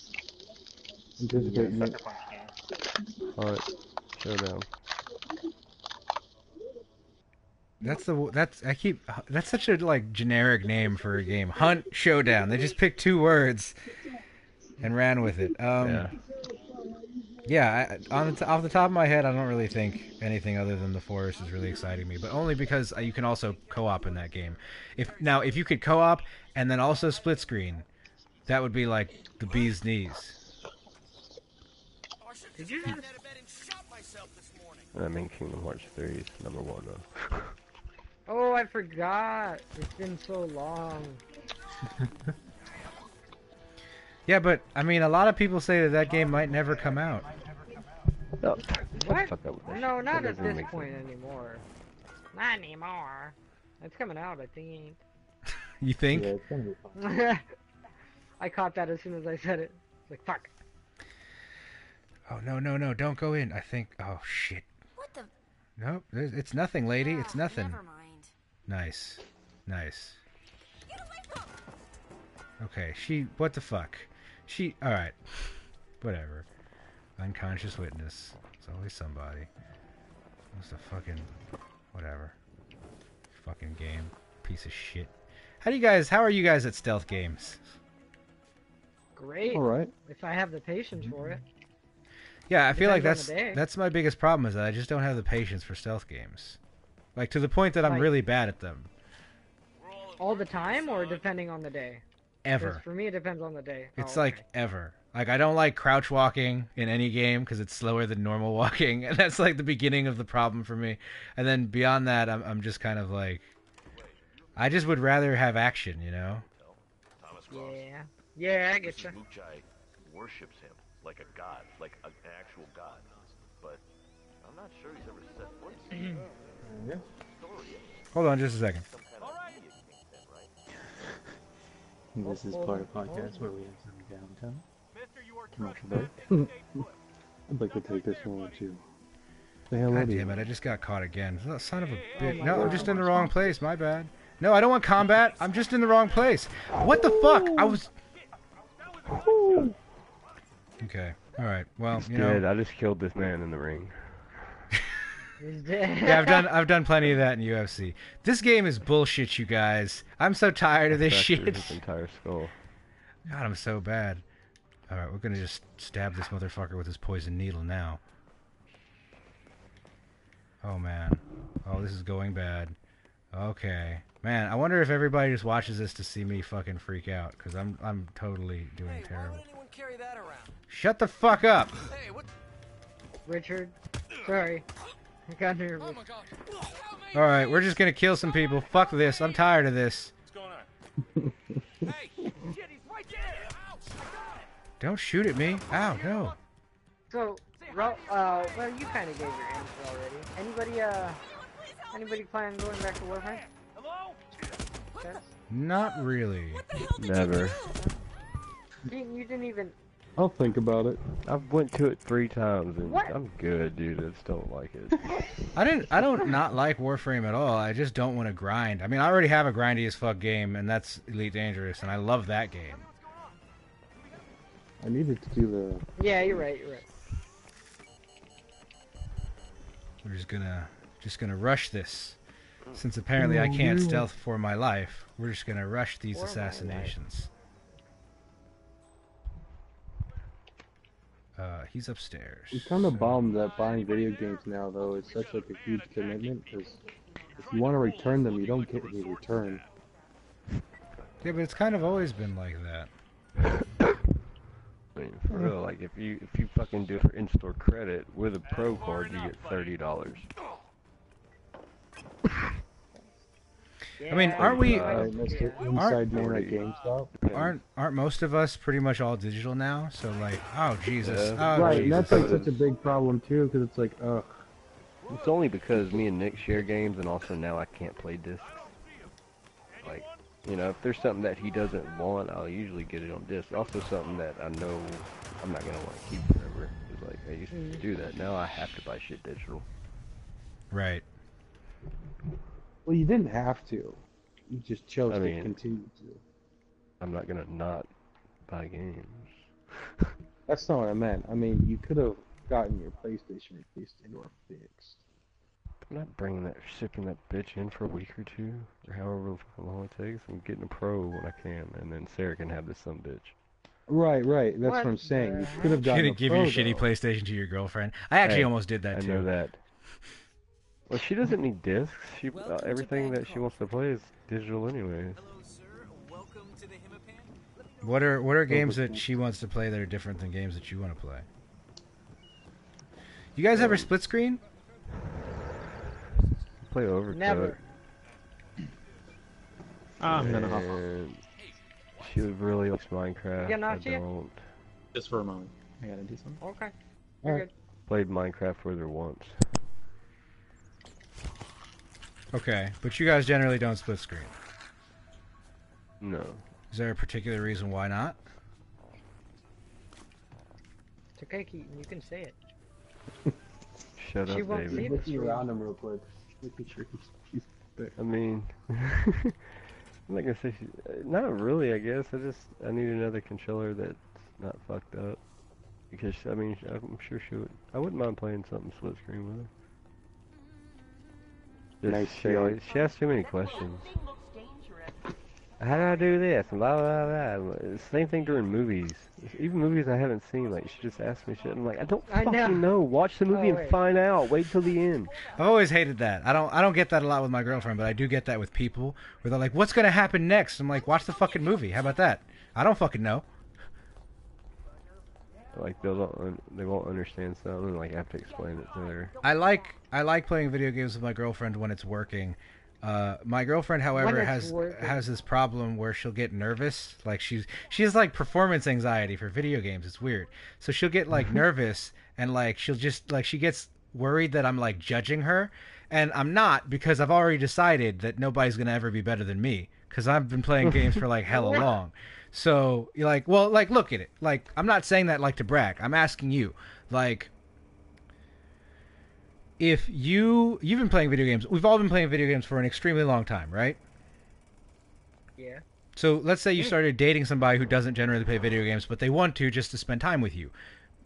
it. Alright, showdown. That's such a like generic name for a game. Hunt Showdown. They just picked 2 words and ran with it. Yeah, off the top of my head, I don't really think anything other than the forest is really exciting me, but only because you can also co-op in that game. If you could co-op and then also split screen, that would be like the bee's knees. Did you? I mean, Kingdom Hearts 3 is number 1 though. Oh, I forgot. It's been so long. Yeah, but I mean, a lot of people say that game might never come out. No. What? Fuck up with that No, shit. not That at doesn't this make point sense. anymore. Not anymore. It's coming out, I think. You think? Yeah, it's gonna be fun. I caught that as soon as I said it. It's like, fuck. Oh, no, don't go in. I think... Oh, shit. What the? Nope, it's nothing, lady. It's nothing. Never mind. Nice. Okay, what the fuck? Alright. Whatever. Unconscious witness. It's always somebody. What's the fucking... Whatever. Fucking game. Piece of shit. How are you guys at stealth games? Great. Alright. If I have the patience for it. Yeah, I feel like Depends on the day. that's my biggest problem is that I just don't have the patience for stealth games. Like, to the point that I'm Like- really bad at them. All the time or depending on the day? 'Cause Ever. for me, it depends on the day. It's Oh, like okay. ever. Like, I don't like crouch walking in any game because it's slower than normal walking, and that's like the beginning of the problem for me. And then beyond that, I'm just kind of like, I just would rather have action, you know? Yeah. Yeah, I get you. Muchai worships him like a god, like an actual god. But I'm not sure he's ever set foot in Yeah. Hold on just a second. some kind of media kingdom, right? This is part of podcast where we have some downtime. Commercial break. I'd like to take this moment to say hello God to you. damn it, I just got caught again. Son of a bitch. No, I'm just in the wrong place. My bad. No, I don't want combat. I'm just in the wrong place. What the fuck? I was... Okay. Alright. Well, you Dead. know... I just killed this man in the ring. He's dead. Yeah, I've done plenty of that in UFC. This game is bullshit, you guys. I'm so tired of this Fractured shit. his entire skull. God, I'm so bad. Alright, we're gonna just stab this motherfucker with his poison needle now. Oh, man. Oh, this is going bad. Okay. Man, I wonder if everybody just watches this to see me fucking freak out, because I'm totally doing terrible. Why would anyone carry that around? Shut the fuck up! Hey, what? Richard. Sorry. I got nervous. Oh my god. Help me! Alright, we're just gonna kill some people. Fuck this. I'm tired of this. What's going on? Hey! Shit, he's right there! Ouch! I got it! Don't shoot at me. Ow, no. So, well, you kind of gave your answer already. Anybody plan on going back to Warframe? Hello? Yes? Not really. Never. You didn't even... I'll think about it. I've went to it 3 times and What? I'm good, dude. I just don't like it. I don't not like Warframe at all. I just don't want to grind. I mean, I already have a grindy as fuck game, and that's Elite Dangerous, and I love that game. I needed to do the... Yeah, you're right. We're just gonna rush this. Since apparently I can't stealth for my life, we're just gonna rush these For my assassinations. He's upstairs. I'm kind of bummed that buying video games now, though, is such like a huge commitment, because if you want to return them, you don't get any return. Yeah, but it's kind of always been like that. I mean, for real, like if you fucking do it for in-store credit with a pro card, you get $30. I mean, aren't we? Right, Mr. Inside Man at GameStop. Aren't most of us pretty much all digital now? So like, oh Jesus, oh Right, and Jesus. that's like such a big problem too, because it's like, ugh. It's only because me and Nick share games, and also now I can't play discs. Like, you know, if there's something that he doesn't want, I'll usually get it on disc. Also something that I know I'm not gonna want to keep forever. It's like I used to do that. Now I have to buy shit digital. Right. Well, you didn't have to. You just chose I to mean- continue to. I'm not gonna not buy games. That's not what I meant. I mean, you could have gotten your PlayStation replaced or fixed. I'm not shipping that bitch in for a week or two, or however long it takes. I'm getting a pro when I can, and then Sarah can have this some bitch. Right. That's what I'm saying. You could have gotten Gonna a give pro, your shitty though. PlayStation to your girlfriend. I actually Hey, almost did that I too. know that. Well, she doesn't need discs. She everything that she wants to play is digital anyways. What are games that she wants to play that are different than games that you want to play? You guys ever split screen? Play Overcooked. Never. I'm gonna hop on. And she really likes Minecraft. Getting I off to you? don't. Just for a moment. I gotta do something. Okay. You're good. Played Minecraft with her once. Okay, but you guys generally don't split screen. No. Is there a particular reason why not? It's okay, Keaton. You can say it. Shut She up, won't see baby. it. Looking around him real quick, making sure he's there. I mean, I'm not gonna say not really. I guess I need another controller that's not fucked up. Because I mean, I'm sure she would. I wouldn't mind playing something split screen with her. Nice She asks too many questions. How do I do this? And blah blah blah. Same thing during movies. Even movies I haven't seen. Like she just asks me shit. I'm like, I don't fucking know. Watch the movie and find out. Wait till the end. I've always hated that. I don't get that a lot with my girlfriend, but I do get that with people where they're like, "What's gonna happen next?" I'm like, "Watch the fucking movie." How about that? I don't fucking know. Like they won't understand something. Like I have to explain it to her. I like playing video games with my girlfriend when it's working. My girlfriend, however, has this problem where she'll get nervous. Like she has like performance anxiety for video games. It's weird. So she'll get like nervous and like she'll just like she gets worried that I'm like judging her, and I'm not, because I've already decided that nobody's gonna ever be better than me because I've been playing games for like hella long. So you're like, well, like look at it. Like I'm not saying that like to brag. I'm asking you, like. If you've been playing video games, we've all been playing video games for an extremely long time, right? Yeah. So let's say you started dating somebody who doesn't generally play video games, but they want to just to spend time with you.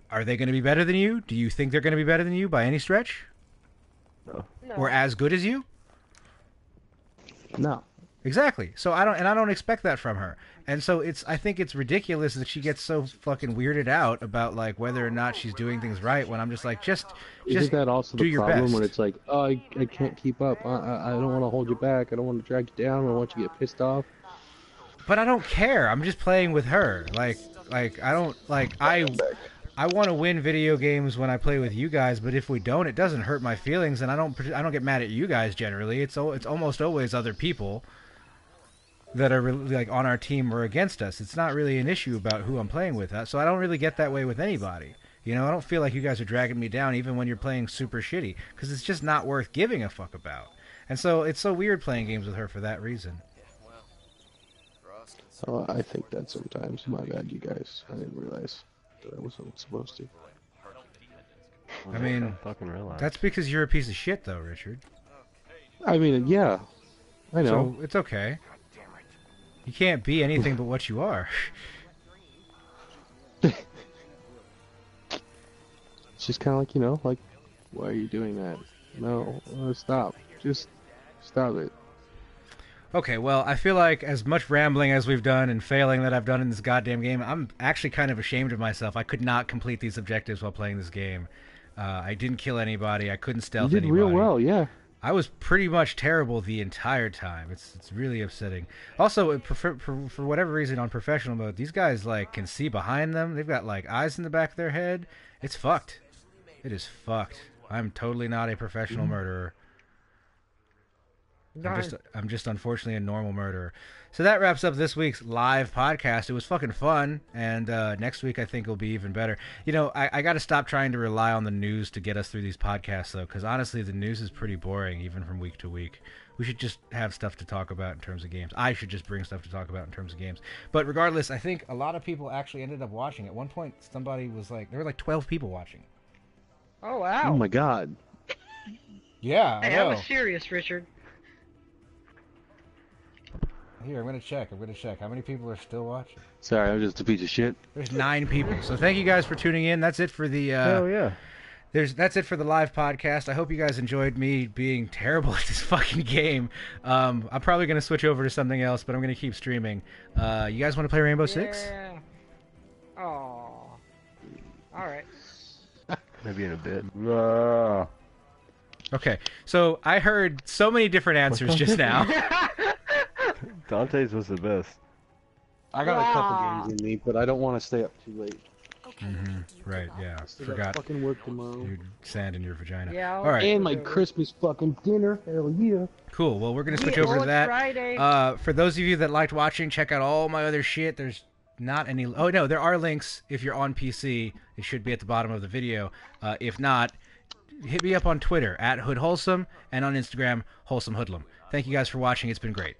Are they going to be better than you? Do you think they're going to be better than you by any stretch? No. Or as good as you? No. Exactly. So I don't expect that from her. And so I think it's ridiculous that she gets so fucking weirded out about like whether or not she's doing things right when I'm just like, just Isn't that also do the your problem best. when it's like, oh, I can't keep up. I don't want to hold you back. I don't want to drag you down. I don't want you to get pissed off. But I don't care. I'm just playing with her. Like I don't like I want to win video games when I play with you guys, but if we don't, it doesn't hurt my feelings, and I don't get mad at you guys generally. It's almost always other people that are really, like on our team or against us. It's not really an issue about who I'm playing with. So I don't really get that way with anybody. You know, I don't feel like you guys are dragging me down even when you're playing super shitty, because it's just not worth giving a fuck about. And so it's so weird playing games with her for that reason. Oh, I think that sometimes. My bad, you guys. I didn't realize that I wasn't supposed to. I mean, fucking realize. That's because you're a piece of shit, though, Richard. I mean, yeah. I know. So it's okay. You can't be anything but what you are. It's just kind of like, like, why are you doing that? No, stop. Just stop it. Okay, well, I feel like as much rambling as we've done and failing that I've done in this goddamn game, I'm actually kind of ashamed of myself. I could not complete these objectives while playing this game. I didn't kill anybody. I couldn't stealth You did anybody. real well, yeah. I was pretty much terrible the entire time. It's really upsetting. Also, for whatever reason, on professional mode, these guys like can see behind them. They've got like eyes in the back of their head. It's fucked. It is fucked. I'm totally not a professional murderer. I'm just unfortunately a normal murderer. So that wraps up this week's live podcast. It was fucking fun, and next week I think will be even better. You know, I got to stop trying to rely on the news to get us through these podcasts, though, because honestly, the news is pretty boring, even from week to week. We should just have stuff to talk about in terms of games. I should just bring stuff to talk about in terms of games. But regardless, I think a lot of people actually ended up watching. At one point, somebody was like, there were like 12 people watching. Oh, wow. Oh, my God. Yeah, Hey, I know. that was serious, Richard. Here, I'm going to check. How many people are still watching? Sorry, I'm just a piece of shit. There's 9 people. So thank you guys for tuning in. That's it for the Hell yeah. that's it for the live podcast. I hope you guys enjoyed me being terrible at this fucking game. I'm probably going to switch over to something else, but I'm going to keep streaming. You guys want to play Rainbow Six? Yeah. Oh. All right. Maybe in a bit. Okay, so I heard so many different answers just now. Dante's was the best. I got a couple games in me, but I don't want to stay up too late. Right, yeah. Still Forgot. got fucking work tomorrow. Dude, sand in your vagina. Yeah. All right. And my Christmas fucking dinner. Hell yeah. Cool. Well, we're going to switch over to that. Friday. For those of you that liked watching, check out all my other shit. There's not any... Oh, no, there are links. If you're on PC, it should be at the bottom of the video. If not, hit me up on Twitter, @HoodWholesome, and on Instagram, WholesomeHoodlum. Thank you guys for watching. It's been great.